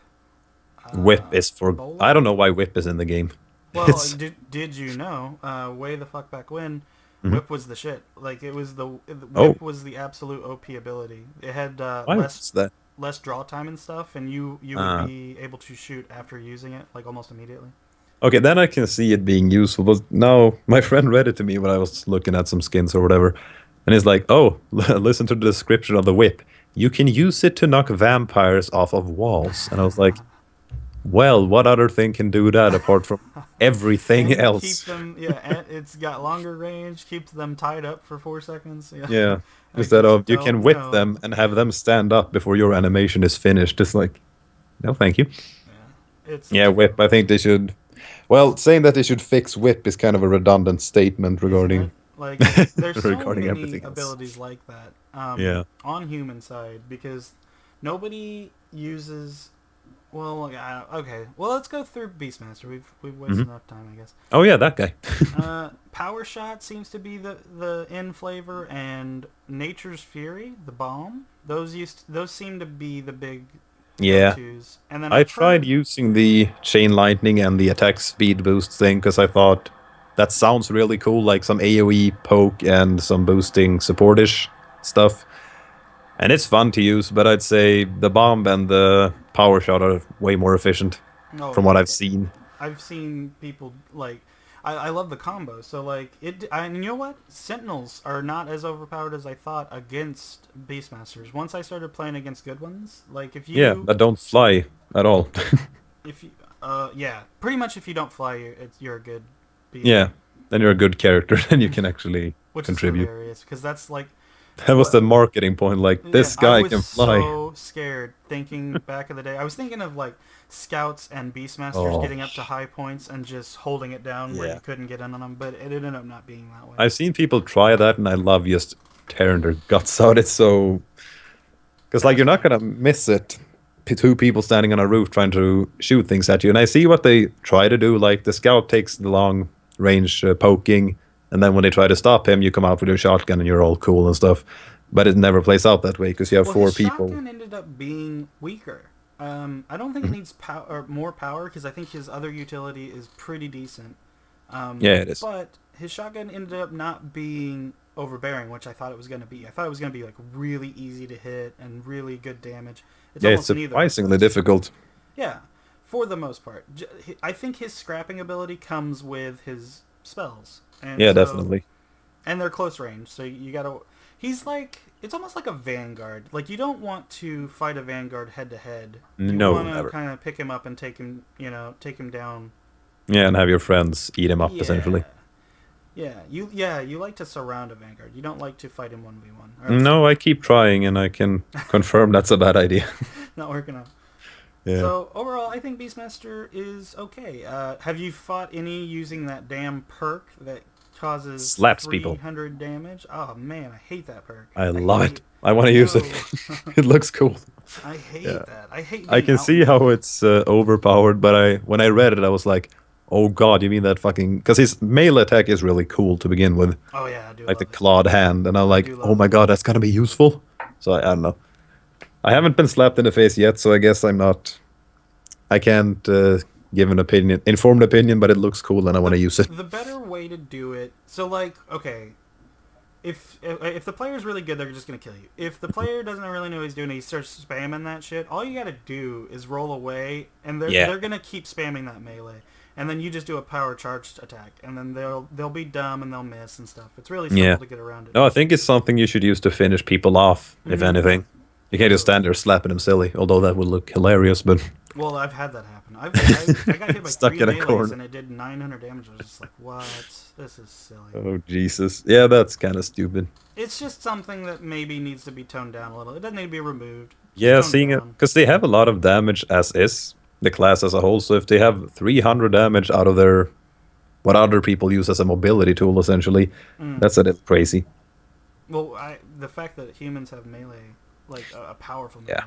Whip is for. I
Bolo.
don't know why Whip is in the game.
Well,
It's.
did you know? Way the fuck back when,
Mhm.
Whip was the shit. Like it was
Oh,
Whip was the absolute OP ability. It had
why was that?
less draw time and stuff, and you would
Uh,
be able to shoot after using it like almost immediately.
okay, then I can see it being useful. But now my friend read it to me when I was looking at some skins or whatever. And he's like, oh, listen to the description of the Whip. You can use it to knock vampires off of walls. And I was like, well, what other thing can do that apart from everything
And keep
else?
them, yeah, and it's got longer range, keeps them tied up for 4 seconds. Yeah,
Yeah.
I
Instead
just
of you can
don't
whip
know.
them and have them stand up before your animation is finished. It's like, no, thank you.
Yeah, it's
Yeah, whip. I think they should. Well, saying that they should fix whip is kind of a redundant statement
isn't it?
regarding
Like, there's so
regarding
many
everything else.
abilities like that
Yeah.
on human side because nobody uses. Well, okay. Well, let's go through Beastmaster. We've wasted
Hmm.
enough time, I guess.
Oh yeah, that guy.
Power Shot seems to be the in flavor, and Nature's Fury, the bomb. Those seem to be the big
Yeah.
go-tos. And then
I
I've
tried
heard.
using the chain lightning and the attack speed boost thing because I thought that sounds really cool, like some AoE poke and some boosting supportish stuff. And it's fun to use, but I'd say the bomb and the power shot are way more efficient
Oh
from what
yeah,
I've seen.
I've seen people like. I love the combo. So like and you know what? Sentinels are not as overpowered as I thought against Beastmasters. Once I started playing against good ones, like
Yeah, that don't fly at all.
if you yeah, pretty much if you don't fly, you're a good
Yeah,
beater,
then you're a good character. Then you can actually
which is
contribute.
hilarious because that's like
That was
what.
the marketing point. Like,
Yeah,
this
I
guy
was
can fly.
so scared thinking back in the day. I was thinking of like scouts and beastmasters
Oh,
getting up to high points and just holding it down where
yeah.
you couldn't get in on them, but it ended up not being that way.
I've seen people try that, and I love just tearing their guts out. It's so because like you're not
Satisfying.
gonna miss it. Two people standing on a roof trying to shoot things at you, and I see what they try to do. Like the scout takes the long range poking, and then when they try to stop him, you come out with your shotgun, and you're all cool and stuff. But it never plays out that way because you have
Well,
four
his
people.
shotgun ended up being weaker. I don't think it needs power or more power because I think his other utility is pretty decent.
Yeah, it is.
But his shotgun ended up not being overbearing, which I thought it was going to be. I thought it was going to be like really easy to hit and really good damage. It's
Yeah, it's
almost neither of
surprisingly
those.
difficult.
Yeah, for the most part. I think his scrapping ability comes with his spells, and
Yeah,
so
definitely.
and they're close range. So you gotta. He's like it's almost like a vanguard. Like you don't want to fight a vanguard head to head. You
No,
want to
never.
kind of pick him up and take him, take him down.
Yeah, and have your friends eat him up essentially.
Yeah, you like to surround a vanguard. You don't like to fight him 1v1.
No, I keep trying, and I can confirm that's a bad idea.
Not working out.
Yeah.
So overall, I think Beastmaster is okay. Have you fought any using that damn perk that causes
Slaps people.
300 damage? Oh man, I hate that perk.
I love
hate
it. I want to use it.
No.
It looks cool.
I hate
Yeah.
that. I hate.
I
being
can see how it's overpowered, but when I read it, I was like, "Oh God, you mean that fucking?" Because his melee attack is really cool to begin with,
Oh yeah, I do
like
love
the
it.
clawed hand, and I'm like,
do
"Oh
love
my
it.
God, that's gonna be useful." So I don't know. I haven't been slapped in the face yet, so I guess I'm not. I can't give an opinion, informed opinion, but it looks cool, and I want to use it.
The better way to do it. So like, okay, if the player's really good, they're just gonna kill you. If the player doesn't really know what he's doing, he starts spamming that shit. All you gotta do is roll away, and they're gonna keep spamming that melee, and then you just do a power charged attack, and then they'll be dumb and they'll miss and stuff. It's really simple
Yeah.
to get around it.
No, I think it's something you should use to finish people off, if
Mhm.
anything. You can't just stand there slapping them silly, although that would look hilarious, but
Well, I've had that happen. I got hit by
Stuck
3
in a
melees
corner.
and it did 900 damage. I was just like, what? This is silly.
oh Jesus. Yeah, that's kind of stupid.
It's just something that maybe needs to be toned down a little. It doesn't need to be removed. Just
Yeah,
toned
seeing it
down.
because they have a lot of damage as is the class as a whole. So if they have 300 damage out of their what other people use as a mobility tool, essentially, that's a little crazy.
Well, the fact that humans have melee, like a powerful melee.
Yeah.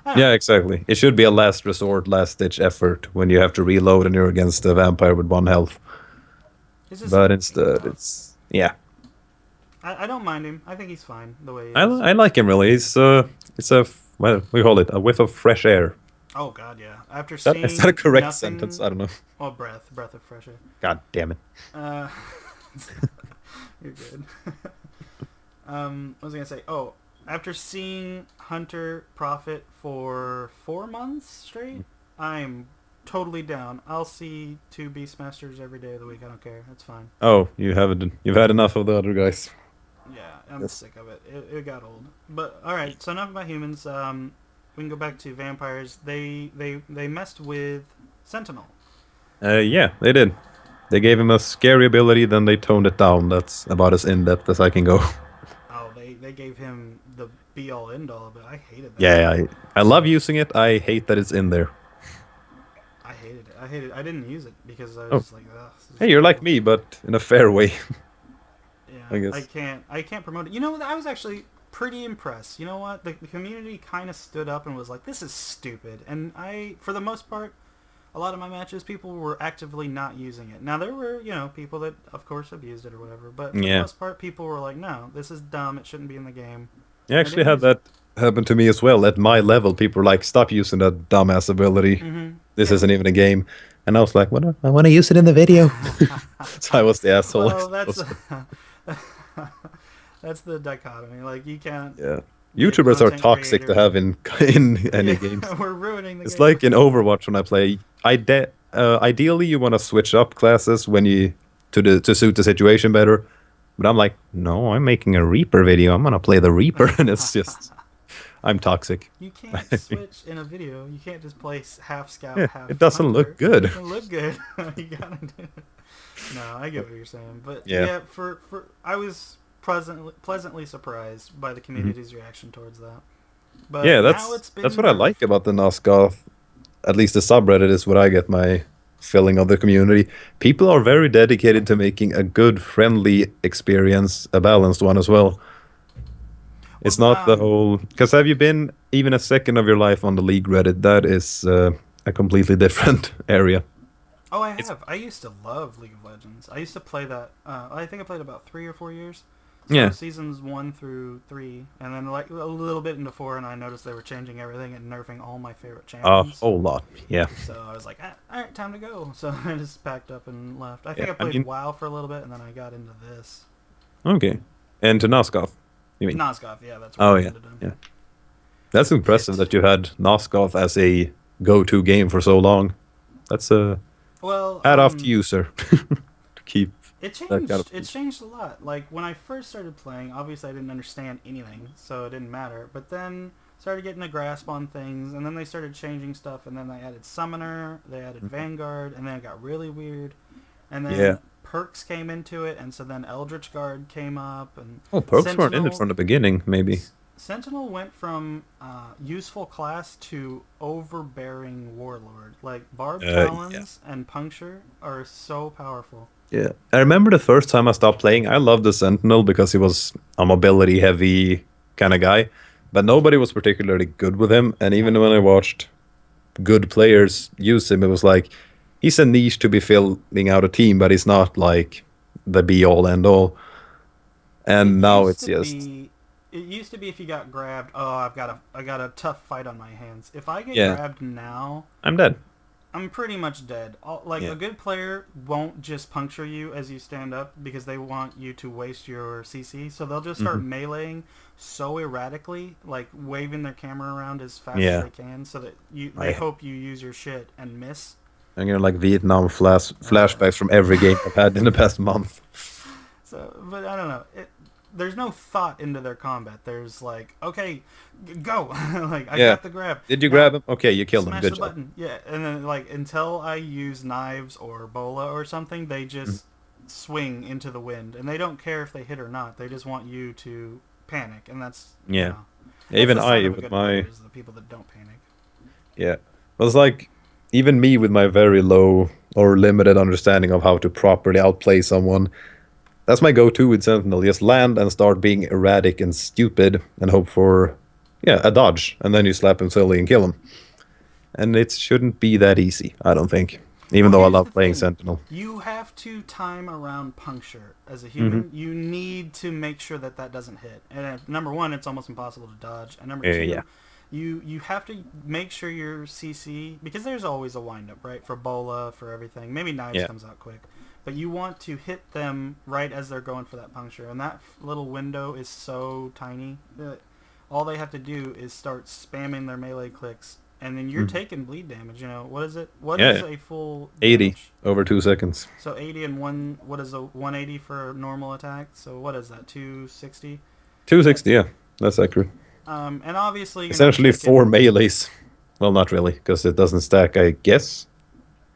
I don't know.
Yeah, exactly. It should be a last resort, last ditch effort when you have to reload and you're against a vampire with 1 health.
It's just-
But instead, yeah.
I don't mind him. I think he's fine the way he is.
I like him really. It's well, we call it a whiff of fresh air.
Oh god, yeah. After
Is that,
seeing
is that a correct
nothing-
sentence? I don't know.
Oh, breath of fresh air.
God damn it.
Uh, you're good. What was I gonna say? Oh, after seeing Hunter profit for 4 months straight, I'm totally down. I'll see 2 Beastmasters every day of the week. I don't care. That's fine.
Oh, you've had enough of the other guys.
Yeah, I'm
Yes.
sick of it. It got old. But all right, so enough about humans. We can go back to vampires. They messed with Sentinel.
Yeah, they did. They gave him a scary ability, then they toned it down. That's about as in-depth as I can go.
Oh, they gave him the be all end all of it. I hated that.
Yeah, I love using it. I hate that it's in there.
I hated it. I didn't use it because I
Oh.
was like, ugh. this is
Hey, you're like
terrible.
me, but in a fair way.
Yeah,
I guess.
I can't promote it. You know, I was actually pretty impressed. You know what? The community kind of stood up and was like, this is stupid. And for the most part, a lot of my matches, people were actively not using it. Now, there were, people that, of course, abused it or whatever. But for the
Yeah.
most part, people were like, no, this is dumb. It shouldn't be in the game.
I actually
didn't
had
use
that happen to me as well. At my level, people were like, stop using that dumbass ability.
Mm-hmm.
This isn't even a game. And I was like, what? I want to use it in the video. So I was the asshole.
Well, that's that's the dichotomy. Like, you can't...
Yeah. YouTubers are
content
toxic to
creator.
have in any
Yeah,
games.
We're ruining the
It's
game.
like in Overwatch when I play. Ideally, you want to switch up classes when you to suit the situation better. But I'm like, no, I'm making a Reaper video. I'm gonna play the Reaper, and it's just I'm toxic.
You can't switch in a video. You can't just play half scout,
Yeah,
half
it doesn't
hunter.
look good.
It doesn't look good. You gotta do it. No, I get what you're saying, but
Yeah.
yeah, for I was pleasantly surprised by the community's reaction towards that. But
Yeah,
now it's been
that's what I like
nerfed.
about the Nosgoth. At least the subreddit is what I get my feeling of the community. People are very dedicated to making a good, friendly experience, a balanced one as well. It's
Well,
not the whole. Because have you been even a second of your life on the League Reddit? That is a completely different area.
oh, I have. I used to love League of Legends. I used to play that. I think I played about 3 or 4 years. So
Yeah.
seasons 1 through 3, and then like a little bit into 4, and I noticed they were changing everything and nerfing all my favorite
A
champions.
whole lot. Yeah.
So I was like, all right, time to go. So I just packed up and left. I think
Yeah,
I played
mean-
WoW for a little bit, and then I got into this.
Okay. And to Nosgoth, you mean?
Nosgoth, yeah, that's what
Oh
I
yeah.
ended in.
Yeah. That's impressive that you had Nosgoth as a go-to game for so long. That's a
Well,
hat off to you, sir. To keep.
It
That kind
changed.
of-
It's changed a lot. Like when I first started playing, obviously I didn't understand anything, so it didn't matter. But then started getting a grasp on things, and then they started changing stuff, and then they added Summoner, they added Vanguard, and then it got really weird. And then
Yeah.
perks came into it, and so then Eldritch Guard came up, and
Oh, perks weren't in it
Sentinel-
from the beginning, maybe.
Sentinel went from useful class to overbearing warlord. Like Barb
Yeah.
Talons and Puncture are so powerful.
Yeah, I remember the first time I stopped playing. I loved the Sentinel because he was a mobility heavy kind of guy, but nobody was particularly good with him. And even when I watched good players use him, it was like he's a niche to be filling out a team, but he's not like the be all end all. And now
used
it's
to
just
it used to be if you got grabbed, oh, I got a tough fight on my hands. If I get
Yeah.
grabbed now,
I'm dead.
I'm pretty much dead. Like
Yeah.
a good player won't just puncture you as you stand up because they want you to waste your CC, so they'll just start
Mm-hmm.
meleeing so erratically, like waving their camera around as fast
Yeah.
as they can, so that
I-
they hope you use your shit and miss.
I'm getting like Vietnam flashbacks from every game I've had in the past month.
So, but I don't know. There's no thought into their combat. There's like, okay, go. Like I
Yeah.
got the grab.
Did you
Now,
grab him? Okay, you killed him.
smash
Good
the
job.
button. Yeah, and then like until I use knives or bola or something, they just swing into the wind, and they don't care if they hit or not. They just want you to panic, and that's
Yeah.
that's
Even
the sign
I
of a
with
good
my
player, is the people that don't panic.
Yeah. But it's like, even me with my very low or limited understanding of how to properly outplay someone, that's my go-to with Sentinel. Just land and start being erratic and stupid and hope for, a dodge. And then you slap him silly and kill him. And it shouldn't be that easy, I don't think. Even
Well,
though I
here's
love
the
playing
thing.
Sentinel.
You have to time around puncture as a human.
Mm-hmm.
You need to make sure that that doesn't hit. And number one, it's almost impossible to dodge. And number
Yeah,
two,
yeah.
you have to make sure your CC, because there's always a windup, right? For bola, for everything. Maybe knives
Yeah.
comes out quick, but you want to hit them right as they're going for that puncture. And that little window is so tiny that all they have to do is start spamming their melee clicks. And then you're taking bleed damage. You know what is it? What
Yeah,
is
yeah.
a full
80
damage?
over 2 seconds.
So 80 and one. What is a 180 for a normal attack? So what is that? 260.
260, yeah. That's accurate.
And obviously you're not
Essentially
taking-
4 melees. Well, not really, because it doesn't stack, I guess.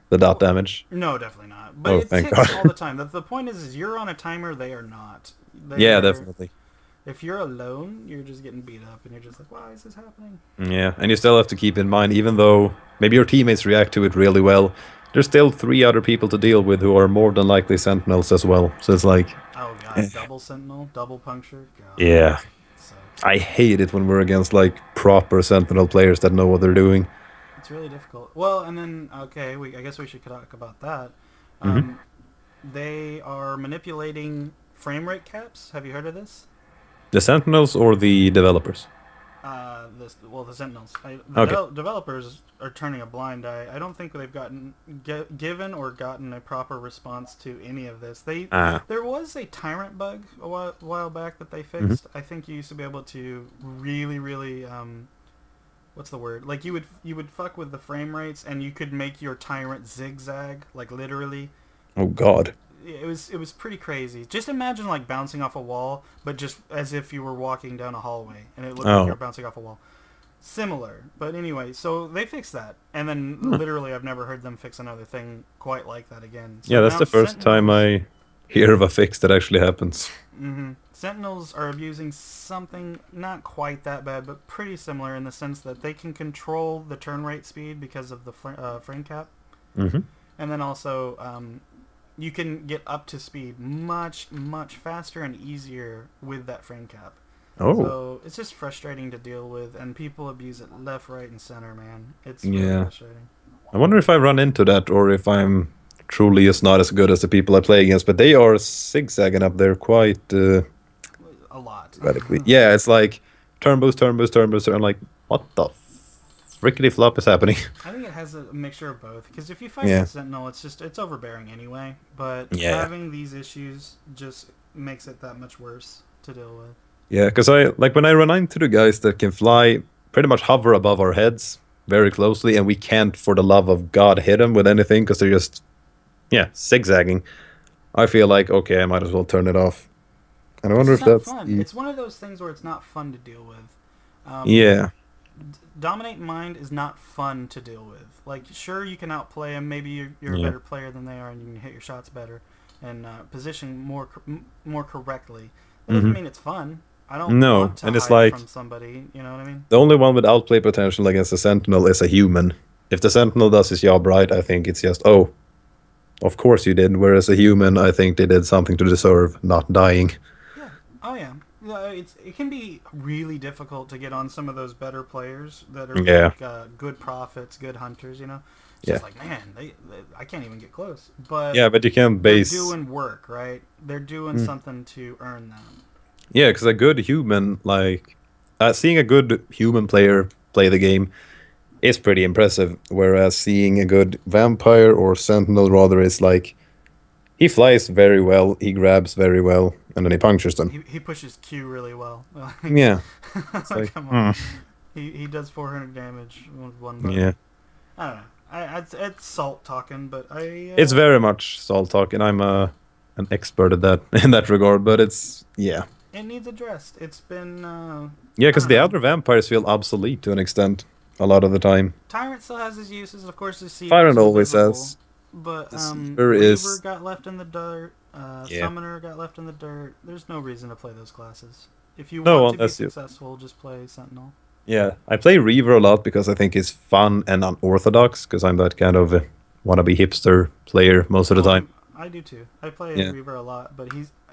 The dot damage.
No, definitely not. But
Oh,
it
thank
hits
God.
all the time. The point is you're on a timer. They are not.
Yeah,
They're-
definitely.
If you're alone, you're just getting beat up, and you're just like, why is this happening?
Yeah, and you still have to keep in mind, even though maybe your teammates react to it really well, there's still 3 other people to deal with who are more than likely sentinels as well. So it's like,
Oh god, double sentinel, double puncture. God,
yeah,
so
I hate it when we're against like proper sentinel players that know what they're doing.
it's really difficult. Well, and then okay, I guess we should talk about that.
Mm-hmm.
They are manipulating frame rate caps. Have you heard of this?
The sentinels or the developers?
The Sentinels.
Okay.
Developers are turning a blind eye. I don't think they've gotten given or gotten a proper response to any of this. There was a tyrant bug a while back that they fixed. I think you used to be able to really what's the word? Like you would fuck with the frame rates, and you could make your tyrant zigzag, like literally.
Oh god.
it was pretty crazy. Just imagine like bouncing off a wall, but just as if you were walking down a hallway, and it looked like you were
Oh.
bouncing off a wall. Similar, but anyway, so they fixed that, and then
Hmm.
literally I've never heard them fix another thing quite like that again. So
Yeah, that's
now
the first time I hear of a fix that actually happens.
Sentinels are abusing something not quite that bad, but pretty similar in the sense that they can control the turn rate speed because of the frame cap,
Hmm.
and then also you can get up to speed much faster and easier with that frame cap.
Oh,
So it's just frustrating to deal with, and people abuse it left, right, and center. Man, it's really
yeah.
frustrating.
I wonder if I run into that or if I'm truly just not as good as the people I play against. But they are zigzagging up there quite
A lot.
radically. Yeah, it's like turn boost, turn boost, turn boost. I'm like, what the frickety flop is happening?
I think it has a mixture of both. Because if you fight
Yeah.
with Sentinel, it's overbearing anyway. But
Yeah.
having these issues just makes it that much worse to deal with.
Yeah, because I like when I run into the guys that can fly, pretty much hover above our heads very closely, and we can't, for the love of God, hit them with anything because they're just, yeah, zigzagging. I feel like okay, I might as well turn it off. And I wonder
It's
if
not
that's
fun.
the
It's one of those things where it's not fun to deal with.
yeah,
Dominate mind is not fun to deal with. Like, sure, you can outplay them. Maybe you're a
Yeah.
better player than they are, and you can hit your shots better and position more correctly. That doesn't
Mhm.
mean it's fun. I don't
No,
want to
and it's
hide
like
from somebody. You know what I mean?
the only one with outplay potential against the Sentinel is a human. If the Sentinel does his job right, I think it's just oh, of course you did. Whereas a human, I think they did something to deserve not dying.
Yeah. Oh yeah. Yeah, it can be really difficult to get on some of those better players that are
Yeah.
like good prophets, good hunters. You know, it's
Yeah.
just like man, I can't even get close. But
Yeah, but you can
they're
base.
doing work, right? They're doing something to earn that.
Yeah, because a good human, like seeing a good human player play the game is pretty impressive. Whereas seeing a good vampire or sentinel rather is like he flies very well, he grabs very well, and then he punctures them.
He pushes Q really well.
Yeah, it's like
Come on.
hmm,
He does 400 damage with one button.
yeah,
I don't know. It's salt talking, but
it's very much salt talk, and I'm an expert at that in that regard. But it's yeah,
it needs addressed. It's been
yeah,
I
because
don't
the
know.
other vampires feel obsolete to an extent a lot of the time.
Tyrant still has his uses, of course. His Seeker's
Tyrant always
invisible,
has.
but
The Seeker
Reaver
is
got left in the dirt.
yeah.
Summoner got left in the dirt. There's no reason to play those classes. If you
No,
want to be
unless you
successful, just play Sentinel.
Yeah, I play Reaver a lot because I think it's fun and unorthodox because I'm that kind of wannabe hipster player most of the time.
I do too. I play
Yeah.
Reaver a lot, but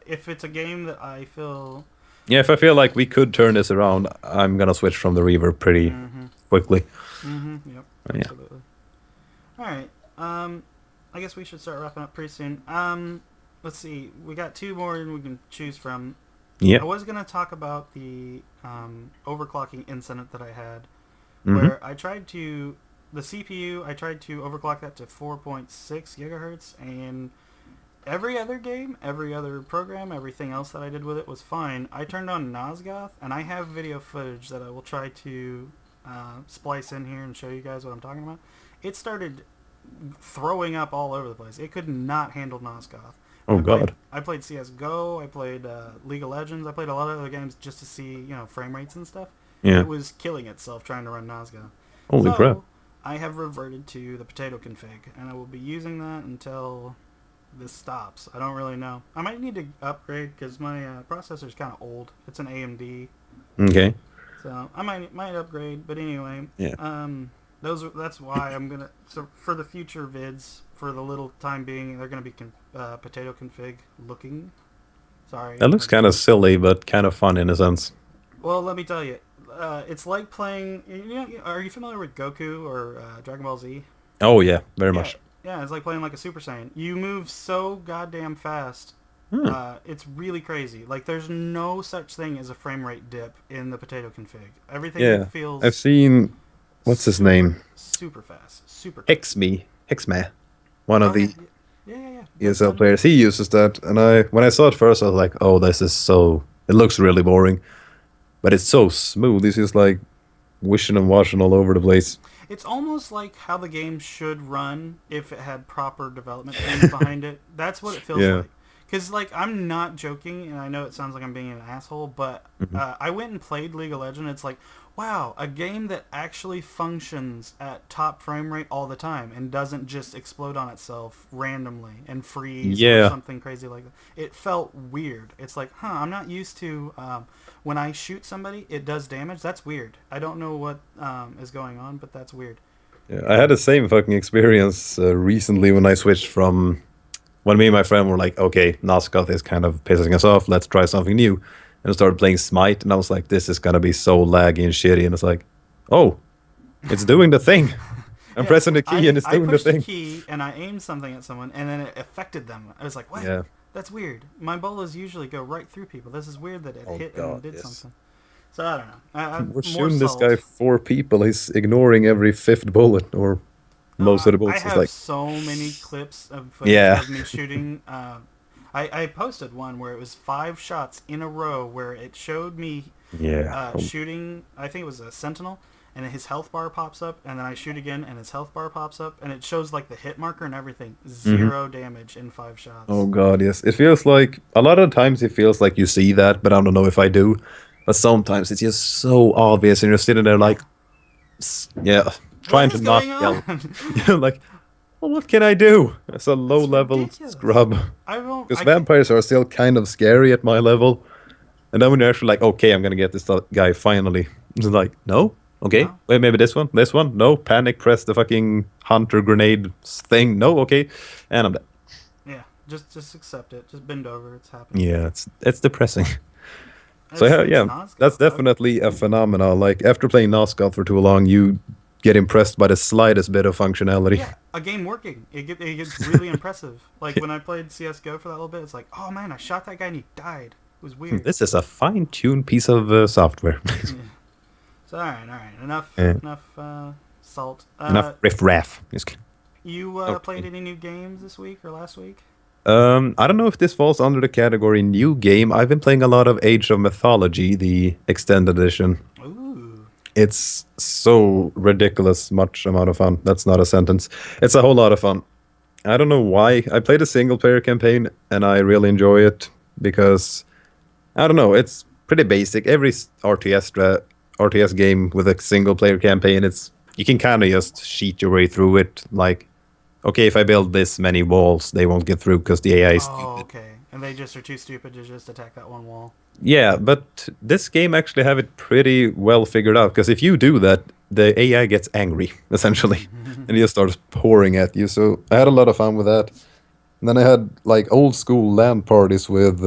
if it's a game that I feel
Yeah, if I feel like we could turn this around, I'm gonna switch from the Reaver pretty quickly.
Yep,
Yeah.
absolutely. All right. I guess we should start wrapping up pretty soon. Let's see. We got two more we can choose from. I
Yeah.
was gonna talk about the overclocking incident that I had,
Mhm.
where I tried to the CPU. I tried to overclock that to 4.6 gigahertz, and every other game, every other program, everything else that I did with it was fine. I turned on Nosgoth, and I have video footage that I will try to splice in here and show you guys what I'm talking about. It started throwing up all over the place. It could not handle Nosgoth.
Oh
I played,
god.
I played CS:GO. I played League of Legends. I played a lot of other games just to see frame rates and stuff.
Yeah.
It was killing itself trying to run Nosgoth.
Holy
so,
crap.
I have reverted to the potato config, and I will be using that until this stops. I don't really know. I might need to upgrade because my processor is kind of old. It's an AMD,
Okay.
so I might upgrade. But anyway,
Yeah.
that's why I'm gonna. So for the future vids, for the little time being, they're gonna be potato config looking. Sorry.
That looks kind of silly, but kind of fun in a sense.
Well, let me tell you, it's like playing. Are you familiar with Goku or Dragon Ball Z?
Oh yeah, very much.
Yeah, it's like playing like a Super Saiyan. You move so goddamn fast. It's really crazy. Like, there's no such thing as a frame rate dip in the potato config. Everything
Yeah.
feels.
I've seen what's his name?
Super fast. Super quick.
Hexme. One of the
Yeah.
ESL players. He uses that, and when I saw it first, I was like, "Oh, this is so." It looks really boring, but it's so smooth. It's just like wishing and washing all over the place.
It's almost like how the game should run if it had proper development teams behind it. That's what it feels
Yeah.
like. Because, like, I'm not joking, and I know it sounds like I'm being an asshole, but
Mhm.
I went and played League of Legends. It's like, wow, a game that actually functions at top frame rate all the time and doesn't just explode on itself randomly and freeze or
Yeah.
something crazy like that. It felt weird. It's like, I'm not used to when I shoot somebody, it does damage. That's weird. I don't know what is going on, but that's weird.
Yeah, I had the same fucking experience recently when I switched from when me and my friend were like, okay, Nosgoth is kind of pissing us off. Let's try something new. And I started playing Smite, and I was like, this is gonna be so laggy and shitty. And it's like, oh, it's doing the thing. I'm
Yeah,
pressing the key, and it's
I
doing the
pushed the
thing.
key and I aimed something at someone, and then it affected them. I was like, what?
Yeah.
That's weird. My bolas usually go right through people. This is weird that it
Oh
hit and
god,
did
yes.
something. So I don't know.
We're
More
shooting this
salt.
guy 4 people. He's ignoring every fifth bullet, or
No,
most of the
I
bullets. It's
have
like,
so many clips of footage
yeah,
of me shooting. I posted one where it was 5 shots in a row where it showed me
yeah.
shooting. I think it was a sentinel, and his health bar pops up, and then I shoot again, and his health bar pops up, and it shows like the hit marker and everything.
Mhm.
0 damage in 5 shots.
Oh god, yes. It feels like a lot of times it feels like you see that, but I don't know if I do. But sometimes it's just so obvious, and you're sitting there like, yeah, trying
What
to
is
not
going
yell.
on?
You're like, well, what can I do? It's a low-level
ridiculous.
scrub.
I don't.
Because
I can't,
vampires are still kind of scary at my level. And then when you're actually like, okay, I'm gonna get this guy finally. It's like, no? Okay.
no.
Wait, maybe this one? This one? No. Panic, press the fucking hunter grenade thing. No, okay. And I'm dead.
Yeah, just accept it. Just bend over. It's happening.
Yeah, it's depressing. So
It's
yeah,
Nosgoth.
that's definitely a phenomenon. Like after playing Nosgoth for too long, you get impressed by the slightest bit of functionality.
Yeah, a game working. It gets really impressive. Like when I played CS:GO for that little bit, it's like, oh man, I shot that guy and he died. It was weird.
This is a fine-tuned piece of software.
Yeah. So all right. Enough
Yeah.
salt.
Enough riff-raff. Just kidding.
You
Okay.
played any new games this week or last week?
I don't know if this falls under the category new game. I've been playing a lot of Age of Mythology, the extended edition.
Ooh.
It's so ridiculous much amount of fun. That's not a sentence. It's a whole lot of fun. I don't know why. I played a single player campaign and I really enjoy it because I don't know, it's pretty basic. Every RTS game with a single player campaign, it's you can kind of just cheat your way through it like okay, if I build this many walls, they won't get through because the AI is
Oh,
stupid.
okay. And they just are too stupid to just attack that one wall.
Yeah, but this game actually have it pretty well figured out because if you do that, the AI gets angry essentially, and it just starts pouring at you. So I had a lot of fun with that. And then I had like old school LAN parties with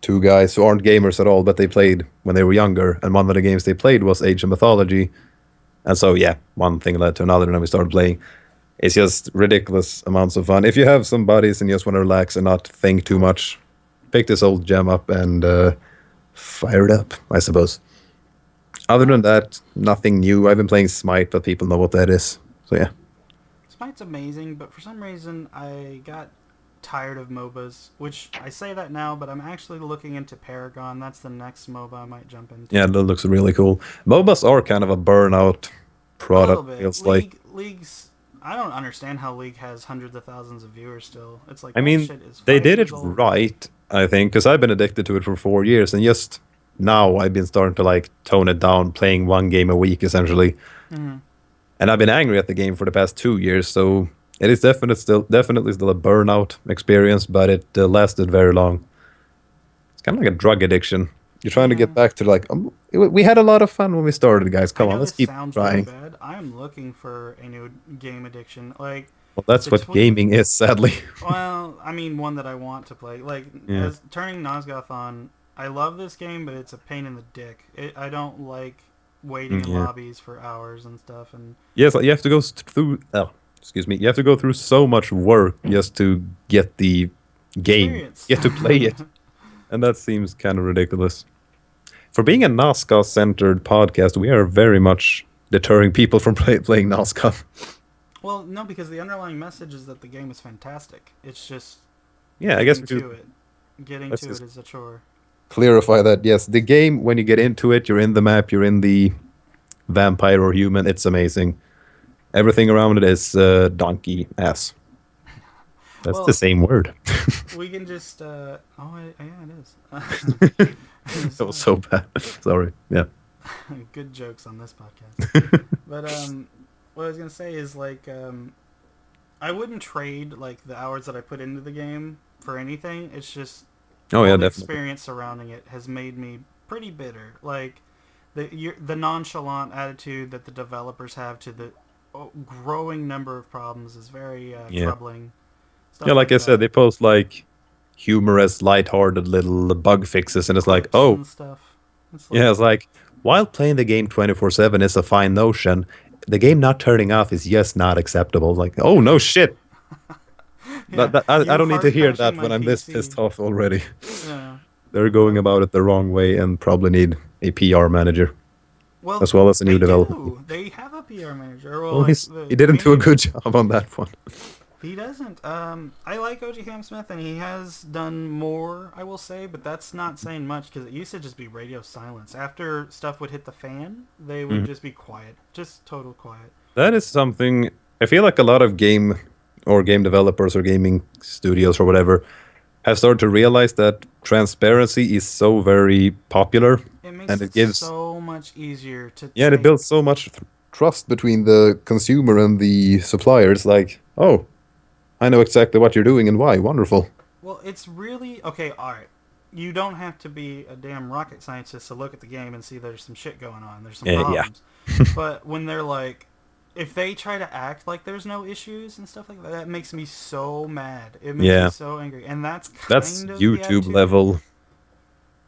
two guys who aren't gamers at all, but they played when they were younger. And one of the games they played was Age of Mythology. And so yeah, one thing led to another, and then we started playing. It's just ridiculous amounts of fun. If you have some buddies and you just want to relax and not think too much, pick this old gem up and fire it up, I suppose. Other than that, nothing new. I've been playing Smite, but people know what that is. So yeah.
Smite's amazing, but for some reason I got tired of MOBAs, which I say that now, but I'm actually looking into Paragon. That's the next MOBA I might jump into.
Yeah, that looks really cool. MOBAs are kind of a burnout
A little
product.
bit.
Feels like.
League's. I don't understand how League has hundreds of thousands of viewers still. It's like
I
that
mean,
shit is
they
5
did
years
it
old.
right, I think, because I've been addicted to it for 4 years, and just now I've been starting to like tone it down, playing one game a week essentially.
Mhm.
And I've been angry at the game for the past 2 years, so it is definitely still a burnout experience, but it lasted very long. It's kind of like a drug addiction. You're trying to get
Yeah.
back to like, we had a lot of fun when we started, guys. Come
I know
on, let's
this
keep
sounds
trying.
really bad. I am looking for a new game addiction. Like,
Well, that's what
between-
gaming is, sadly.
well, I mean, one that I want to play. Like,
Yeah.
as turning Nosgoth on, I love this game, but it's a pain in the dick. I don't like waiting in
Yeah.
lobbies for hours and stuff. And
Yes, you have to go through. Oh, excuse me. You have to go through so much work just to get the game,
experience.
get to play it, and that seems kind of ridiculous. For being a Nosgoth-centered podcast, we are very much deterring people from playing Nosgoth.
Well, no, because the underlying message is that the game is fantastic. It's just
Yeah, I guess we
getting
should
to it. Getting
Let's
to
just-
it is a chore.
clarify that. Yes, the game, when you get into it, you're in the map, you're in the vampire or human. It's amazing. Everything around it is donkey ass. That's the
Well,
same word.
we can just. Yeah, it is.
That was so bad. Sorry. Yeah.
Good jokes on this podcast. But what I was gonna say is like I wouldn't trade like the hours that I put into the game for anything. It's just
Oh
all
yeah,
the
definitely.
experience surrounding it has made me pretty bitter. Like the nonchalant attitude that the developers have to the growing number of problems is very
Yeah.
troubling.
Yeah,
Stuff
like
like
I said,
that,
they post like humorous, light-hearted little bug fixes, and it's like,
quips
oh,
and stuff. It's
yeah,
like
it's like while playing the game 24/7 is a fine notion, the game not turning off is just not acceptable. Like, oh no shit.
yeah,
I
you
don't need to
hard
hear
crashing
that
my
when I'm this
PC.
pissed off already.
Yeah.
They're going about it the wrong way and probably need a PR manager
Well,
as well as a new
they
development.
do. They have a PR manager. Well,
Well,
like
he
the
didn't do a
community.
good job on that one.
He doesn't. I like OG Hamsmith, and he has done more, I will say, but that's not saying much because it used to just be radio silence. After stuff would hit the fan, they would
Mhm.
just be quiet, just total quiet.
That is something I feel like a lot of game developers or gaming studios or whatever have started to realize that transparency is so very popular
It makes
and it
it
gives
so much easier to
yeah, and it
take.
builds so much trust between the consumer and the supplier. It's like, oh, I know exactly what you're doing and why. Wonderful.
Well, it's really okay. All right, you don't have to be a damn rocket scientist to look at the game and see there's some shit going on. There's some
Yeah.
problems, but when they're like, if they try to act like there's no issues and stuff like that, that makes me so mad. It makes me
Yeah.
so angry, and that's
That's
kind of the
YouTube
attitude.
level.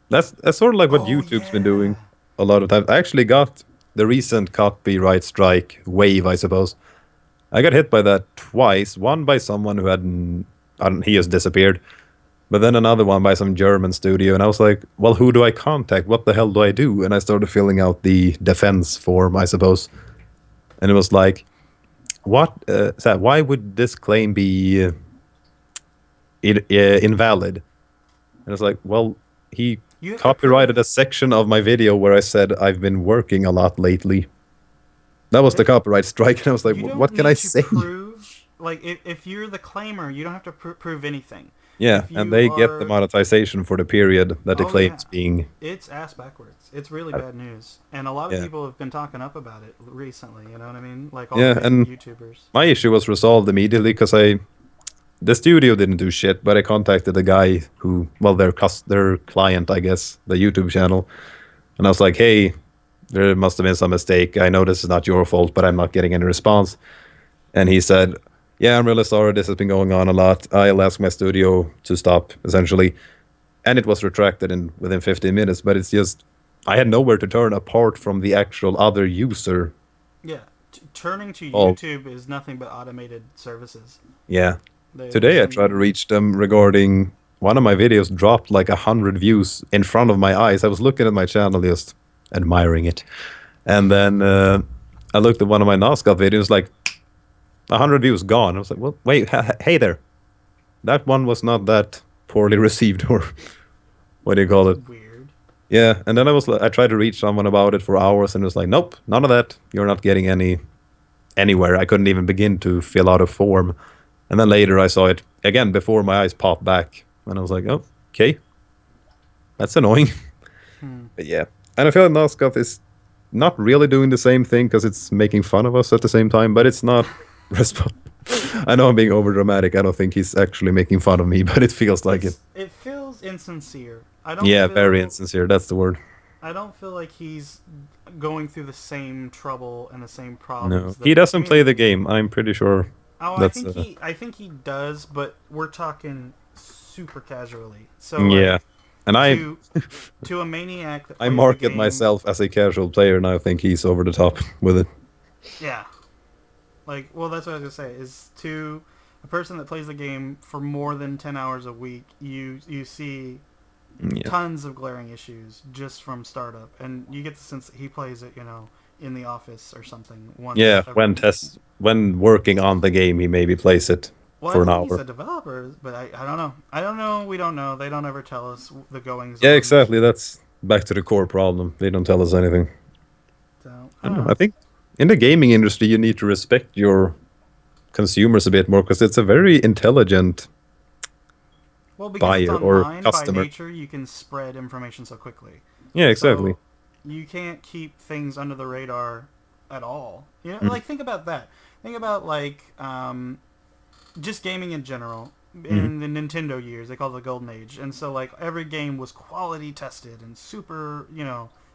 That's sort of like what
Oh
YouTube's been doing
yeah,
a lot of times. I actually got the recent copyright strike wave, I suppose. I got hit by that twice. One by someone who hadn't, I don't, he just disappeared. But then another one by some German studio, and I was like, "Well, who do I contact? What the hell do I do?" And I started filling out the defense form, I suppose. And it was like, "What? Why would this claim be invalid?" And it's like, "Well, he
you have to
copyrighted
prove.
a section of my video where I said I've been working a lot lately." That was the copyright strike, and I was like,
You don't
"What can I
need to
say?"
prove. Like if you're the claimer, you don't have to prove anything.
Yeah,
If
and
you
they get the
are,
monetization for the period that the
oh yeah,
claim's being.
it's ass backwards. It's really
uh,
bad news, and a lot of
Yeah,
people have been talking up about it recently. You know what I mean? Like all the
yeah,
big
and
YouTubers.
my issue was resolved immediately because the studio didn't do shit, but I contacted the guy who, well, their client, I guess, the YouTube channel, and I was like, "Hey, there must have been some mistake. I know this is not your fault, but I'm not getting any response." And he said, "Yeah, I'm really sorry. This has been going on a lot. I'll ask my studio to stop, essentially." And it was retracted in within 15 minutes. But it's just I had nowhere to turn apart from the actual other user.
Yeah, turning to
Oh,
YouTube is nothing but automated services.
yeah.
They
Today I
send
tried to
you.
reach them regarding one of my videos dropped like 100 views in front of my eyes. I was looking at my channel just admiring it, and then I looked at one of my Nosgoth videos, like 100 views gone. I was like, "Well, wait, hey there, that one was not that poorly received, or what do you call
That's
it?"
weird.
Yeah, and then I tried to reach someone about it for hours, and it was like, "Nope, none of that. You're not getting anywhere." I couldn't even begin to fill out a form, and then later I saw it again before my eyes popped back, and I was like, "Oh, okay, that's annoying."
Hmm.
But yeah, and I feel like Nosgoth is not really doing the same thing because it's making fun of us at the same time, but it's not. I know I'm being over dramatic. I don't think he's actually making fun of me, but it feels like it.
It feels insincere.
Yeah, very insincere. That's the word.
I don't feel like he's going through the same trouble and the same
No,
problems
he
that the
doesn't play the
community.
game. I'm pretty sure.
Oh,
That's
I think he does, but we're talking super casually. So
yeah.
like
And
to to a maniac that
I
plays the
market
game,
myself as a casual player, and I think he's over the top with it.
yeah. Like, well, that's what I was gonna say. Is to a person that plays the game for more than 10 hours a week, you see
Yeah,
tons of glaring issues just from startup, and you get the sense that he plays it, in the office or something once
yeah.
every week.
When working on the game, he maybe plays it
Well, I
for an
think he's
hour.
a developer, but I don't know. I don't know. We don't know. They don't ever tell us the goings
Yeah,
ons.
exactly. That's back to the core problem. They don't tell us anything.
So I
I don't
don't
know.
know.
I think in the gaming industry, you need to respect your consumers a bit more because it's a very intelligent
Well, because it's
buyer or
online by
customer.
nature, you can spread information so quickly.
Yeah, exactly.
So you can't keep things under the radar at all. You know,
Mm-hmm.
like think about that. Think about like just gaming in general.
Mm-hmm.
In the Nintendo years, they call it the Golden Age, and so like every game was quality tested and super,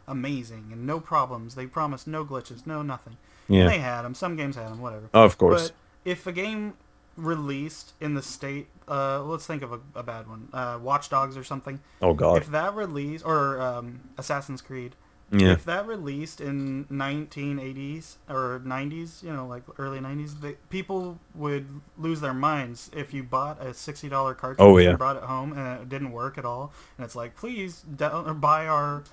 amazing and no problems. They promised no glitches, no nothing, and
Yeah.
they had them. Some games had them, whatever.
Oh, of course.
But if a game released in the state, let's think of a bad one, Watch Dogs or something.
Oh God.
If that released, or Assassin's Creed,
Yeah.
if that released in 1980s or 90s, like early 90s, people would lose their minds if you bought a $60
Oh
cartridge
yeah.
and brought it home and it didn't work at all. And it's like, please or buy our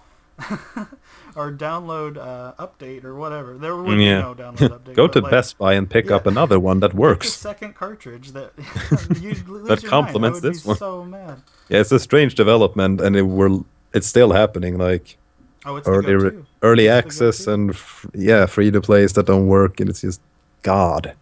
our download update or whatever. There would be
Yeah.
no download update.
Go
but
to
like,
Best Buy and pick
yeah,
up another one that
get the
works.
second cartridge that you'd lose
That
your mind. I
complements
would be
this one.
so mad.
Yeah, it's a strange development, and it's still happening. Like
Oh, it's the
early
go-to.
early
It's the
access
go-to.
and free to plays that don't work, and it's just God.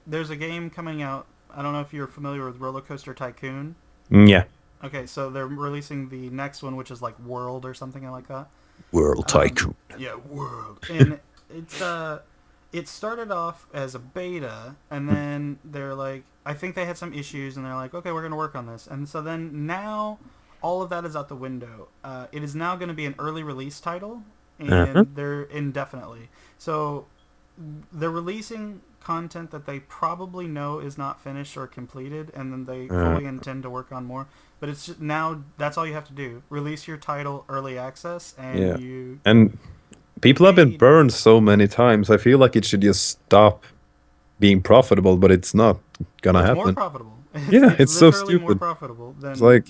There's a game coming out. I don't know if you're familiar with Roller Coaster Tycoon.
Yeah.
Okay, so they're releasing the next one, which is like World or something like that.
World Tycoon.
Yeah, World, and it started off as a beta, and then they're like, I think they had some issues, and they're like, okay, we're gonna work on this, and so then now all of that is out the window. It is now going to be an early release title, and
Uh-huh.
they're indefinitely. So they're releasing content that they probably know is not finished or completed, and then they fully intend to work on more. But it's just, now that's all you have to do: release your title early access, and
Yeah.
you
And people have been
paid.
burned so many times. I feel like it should just stop being profitable, but it's not gonna
It's more
happen.
profitable.
Yeah, it's so
literally more
stupid.
profitable than.
It's like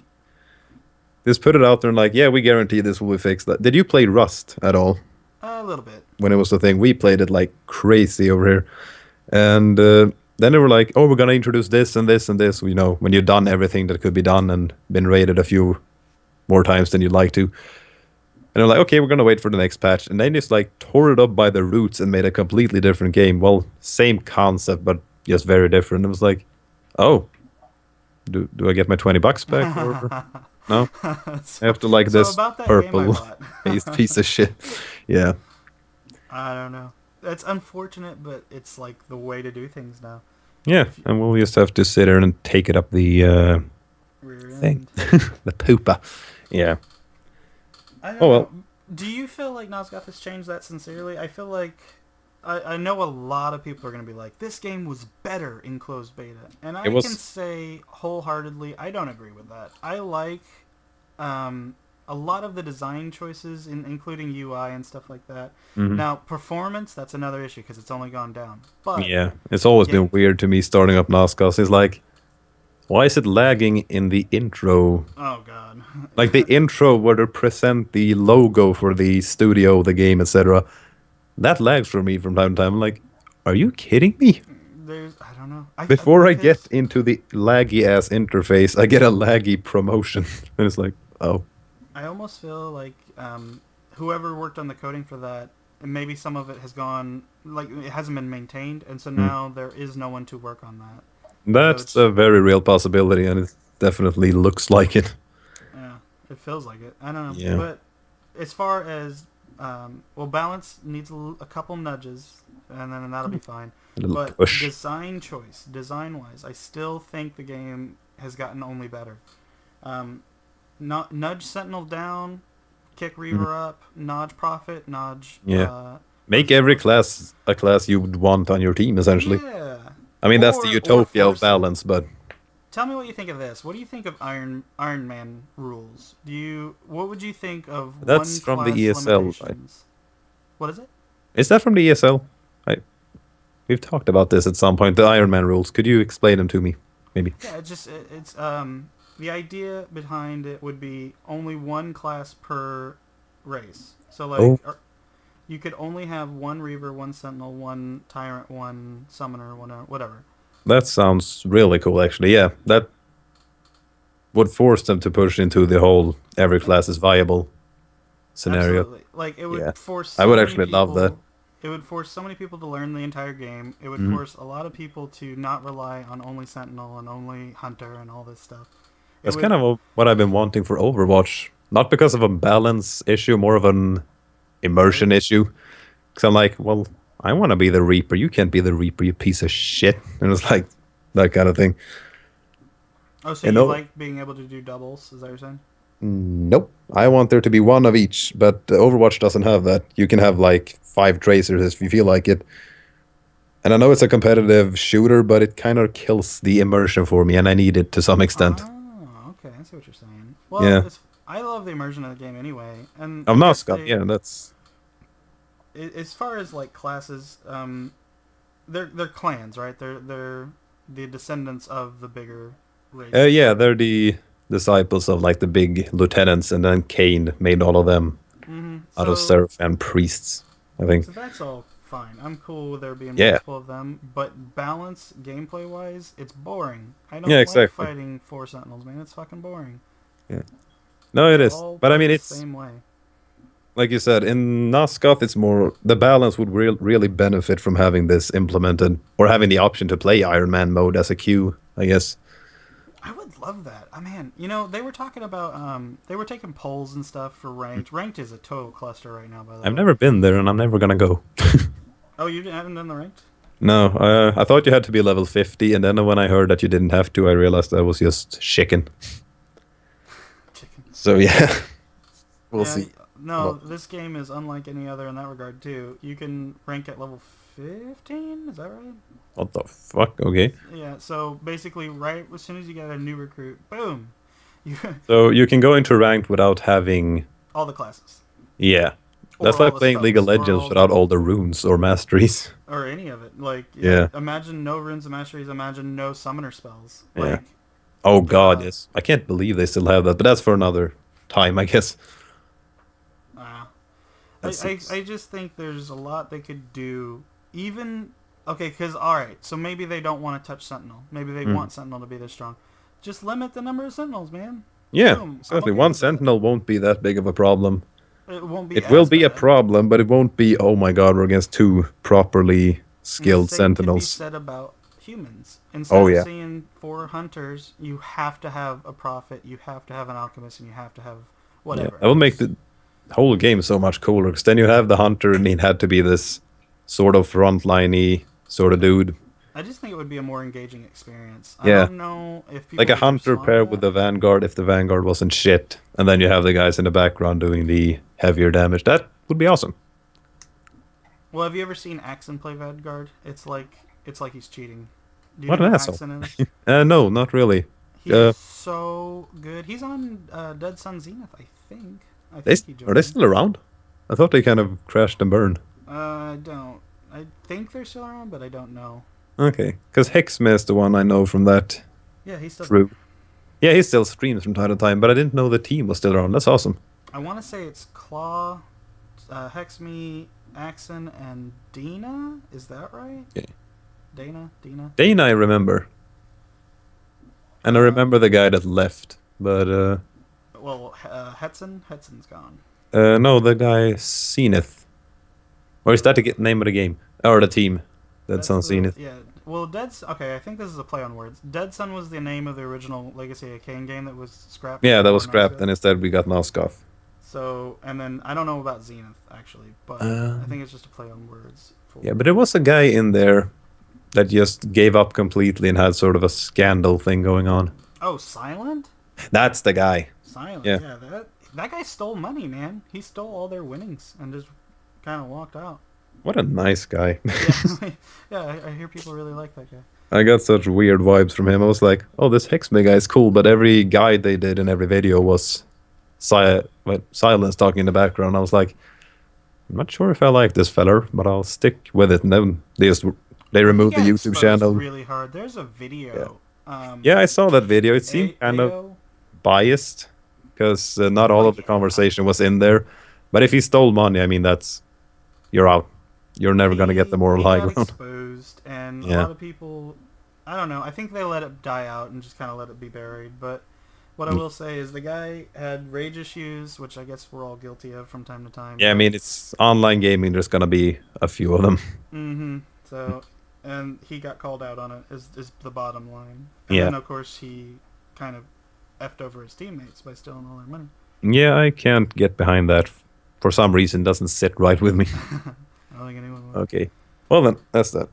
just put it out there and like, yeah, we guarantee this will be fixed. Did you play Rust at all
A little bit.
when it was the thing? We played it like crazy over here, and then they were like, oh, we're gonna introduce this and this and this. You know, when you've done everything that could be done and been rated a few more times than you'd like to. And they're like, okay, we're gonna wait for the next patch, and they just like tore it up by the roots and made a completely different game. Well, same concept, but just very different. It was like, oh, do I get my $20 back? Or no, I have to like
So
this
about that game I
purple
bought.
piece of shit. Yeah,
I don't know. That's unfortunate, but it's like the way to do things now.
yeah, and we'll just have to sit there and take it up the
Rear
thing,
end.
the pooper. Yeah.
I don't
Oh, well.
know. Do you feel like Nosgoth has changed that sincerely? I feel like I know a lot of people are going to be like, this game was better in closed beta. And I
It was-
can say wholeheartedly, I don't agree with that. I like a lot of the design choices, including UI and stuff like that.
Mhm.
Now, performance, that's another issue because it's only gone down. But
Yeah, it's always been
Yeah.
weird to me starting up Nosgoth. It's like, why is it lagging in the intro?
oh god.
Like the intro where they present the logo for the studio, the game, etc. That lags for me from time to time. I'm like, are you kidding me?
I don't know.
Before I get
because-
into the laggy ass interface, I get a laggy promotion. And it's like, oh.
I almost feel like whoever worked on the coding for that, and maybe some of it has gone, like, it hasn't been maintained, and so now there is no one to work on that.
That's
it's-
a very real possibility, and it definitely looks like it.
Yeah, it feels like it. I don't know.
Yeah.
But as far as, balance needs a couple nudges, and then that'll be fine.
A little
But
push.
design choice, design-wise, I still think the game has gotten only better. Not nudge Sentinel down, kick Reaver up, nudge Prophet, nudge.
Mm-hmm. Yeah. Make every class a class you would want on your team, essentially.
Yeah.
I mean, that's the
Or
utopia of
force-
balance, but
Tell me what you think of this. What do you think of Iron Man rules? What would you think of
That's
one
from the
class
ESL, right?
limitations? What is it?
is that from the ESL? We've talked about this at some point, the Iron Man rules. Could you explain them to me, maybe?
Yeah, it's the idea behind it would be only one class per race. So like
Oh.
you could only have one Reaver, one Sentinel, one Tyrant, one Summoner, one whatever.
That sounds really cool, actually. Yeah, that would force them to push into the whole every class is viable scenario.
Absolutely. Like it would
Yeah.
force.
I would
so many
actually love that.
people- It would force so many people to learn the entire game. It would
Mhm.
force a lot of people to not rely on only Sentinel and only Hunter and all this stuff. It
That's kind
would.
of what I've been wanting for Overwatch. Not because of a balance issue, more of an
Right.
immersion issue. Because I'm like, well, I want to be the Reaper. You can't be the Reaper, you piece of shit. And it's like that kind of thing.
Oh, so
You
you
know,
like being able to do doubles? Is that what you're saying?
nope. I want there to be one of each, but Overwatch doesn't have that. You can have like 5 tracers if you feel like it. And I know it's a competitive shooter, but it kind of kills the immersion for me, and I need it to some extent.
Oh, okay. I see what you're saying. Well,
Yeah.
I love the immersion of the game anyway, and
I'm
I
not
guess
Scott. Yeah, that's.
as far as like classes, they're clans, right? They're the descendants of the bigger races,
Yeah,
right?
they're the disciples of like the big lieutenants, and then Cain made all of them
Mm-hmm.
out of
So
serf and priests, I think.
so that's all fine. I'm cool with there being
Yeah.
multiple of them, but balance gameplay wise, it's boring. I
Yeah,
don't like
exactly.
fighting 4 Sentinels, man. It's fucking boring.
Yeah. No, it
They
is.
all
But I
play
mean,
the
it's
same way.
like you said, in Nosgoth, it's more the balance would really benefit from having this implemented or having the option to play Iron Man mode as a queue, I guess.
I would love that. I mean, they were talking about they were taking polls and stuff for ranked. Ranked is a total cluster right now, by the
I've
way.
never been there and I'm never gonna go.
Oh, you haven't done the ranked?
No, I thought you had to be level 50, and then when I heard that you didn't have to, I realized that was just chicken.
Chicken.
So yeah, we'll
Yeah,
see.
no, this game is unlike any other in that regard too. You can rank at level 15. Is that right?
What the fuck? Okay.
Yeah. So basically, right as soon as you get a new recruit, boom, you
So you can go into ranked without having.
all the classes
Yeah.
or
That's
all
like
the
playing League of
spells or
Legends without all the runes or masteries.
or any of it. Like, yeah,
Yeah.
imagine no runes and masteries. Imagine no summoner spells.
Yeah.
Like,
Oh god,
uh,
yes. I can't believe they still have that, but that's for another time, I guess.
uh,
That seems.
I just think there's a lot they could do. Even okay, because all right, so maybe they don't want to touch Sentinel. Maybe they
Mm.
want Sentinel to be this strong. Just limit the number of Sentinels, man.
Yeah,
Boom. I'm
exactly.
okay
One
with that.
Sentinel won't be that big of a problem.
It won't be
It will
as
be a
bad.
problem, but it won't be, oh my god, we're against two properly
And the
skilled
same could be
Sentinels.
said about humans. Instead
Oh
of
yeah.
seeing 4 hunters, you have to have a prophet, you have to have an alchemist, and you have to have
Yeah.
whatever
That will make
else.
the whole game so much cooler, because then you have the hunter and he had to be this sort of frontliney sort of dude.
I just think it would be a more engaging experience. I
Yeah.
don't know if
Like
people
a
would
hunter
respond to
paired with
that.
the vanguard if the vanguard wasn't shit. And then you have the guys in the background doing the heavier damage. That would be awesome.
Well, have you ever seen Axon play Vanguard? It's like he's cheating. Do you
What
know
an
who
asshole.
Axon is?
No, not really.
He
Uh,
is so good. He's on Dead Sun Zenith, I think. I
they,
think he
are
joined
they
them.
still around? I thought they kind of crashed and burned.
I don't. I think they're still around, but I don't know.
Okay, because Hexme is the one I know from that
Yeah, he's still there.
crew. Yeah, he still streams from time to time, but I didn't know the team was still around. That's awesome.
I want to say it's Claw, Hexme, Axon, and Dina. Is that right?
Okay.
Dana.
Dana, I remember. And I remember the guy that left. But,
Well, Hetson's gone.
no, the guy Zenith. Or is that the name of the game? Or the team? That's on Zenith.
Yeah. Well, okay, I think this is a play on words. Dead Sun was the name of the original Legacy of Kain game that was scrapped.
Yeah, that was
before
scrapped,
Nosgoth.
and instead we got Nosgoth.
So, and then I don't know about Zenith actually, but I think it's just a play on words.
Yeah, but there was a guy in there that just gave up completely and had sort of a scandal thing going on.
Oh, Silent.
That's the guy.
Silent.
Yeah.
Yeah, that guy stole money, man. He stole all their winnings and just kind of walked out.
What a nice guy.
Yeah, yeah. I hear people really like that guy.
I got such weird vibes from him. I was like, oh, this Hexme guy is cool, but every guide they did in every video was silence talking in the background. I was like, I'm not sure if I like this feller, but I'll stick with it. And then they removed the
He got
YouTube
exposed
channel.
really hard. There's a video.
Yeah, I saw that video. It seemed kind of
AO.
biased because not all
Well,
of the
yeah.
conversation was in there. But if he stole money, I mean, you're out. You're never gonna get the moral
he
high
got
ground.
exposed, and a
Yeah.
lot of people, I don't know. I think they let it die out and just kind of let it be buried. But what I will say is the guy had rage issues, which I guess we're all guilty of from time to time.
Yeah, I mean, it's online gaming. There's gonna be a few of them.
Mm-hmm. So, and he got called out on it. Is the bottom line. And
Yeah.
then of course he kind of effed over his teammates by stealing all their money.
Yeah, I can't get behind that. For some reason, doesn't sit right with me.
I don't think anyone would.
Okay. Well then, that's that.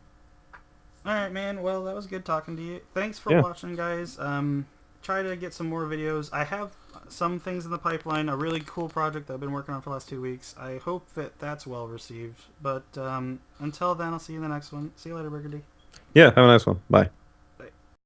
All right, man. Well, that was good talking to you. Thanks for
Yeah.
watching, guys. Try to get some more videos. I have some things in the pipeline. A really cool project that I've been working on for the last 2 weeks. I hope that that's well received. But until then, I'll see you in the next one. See you later, Burgundy.
Yeah, have a nice one. Bye.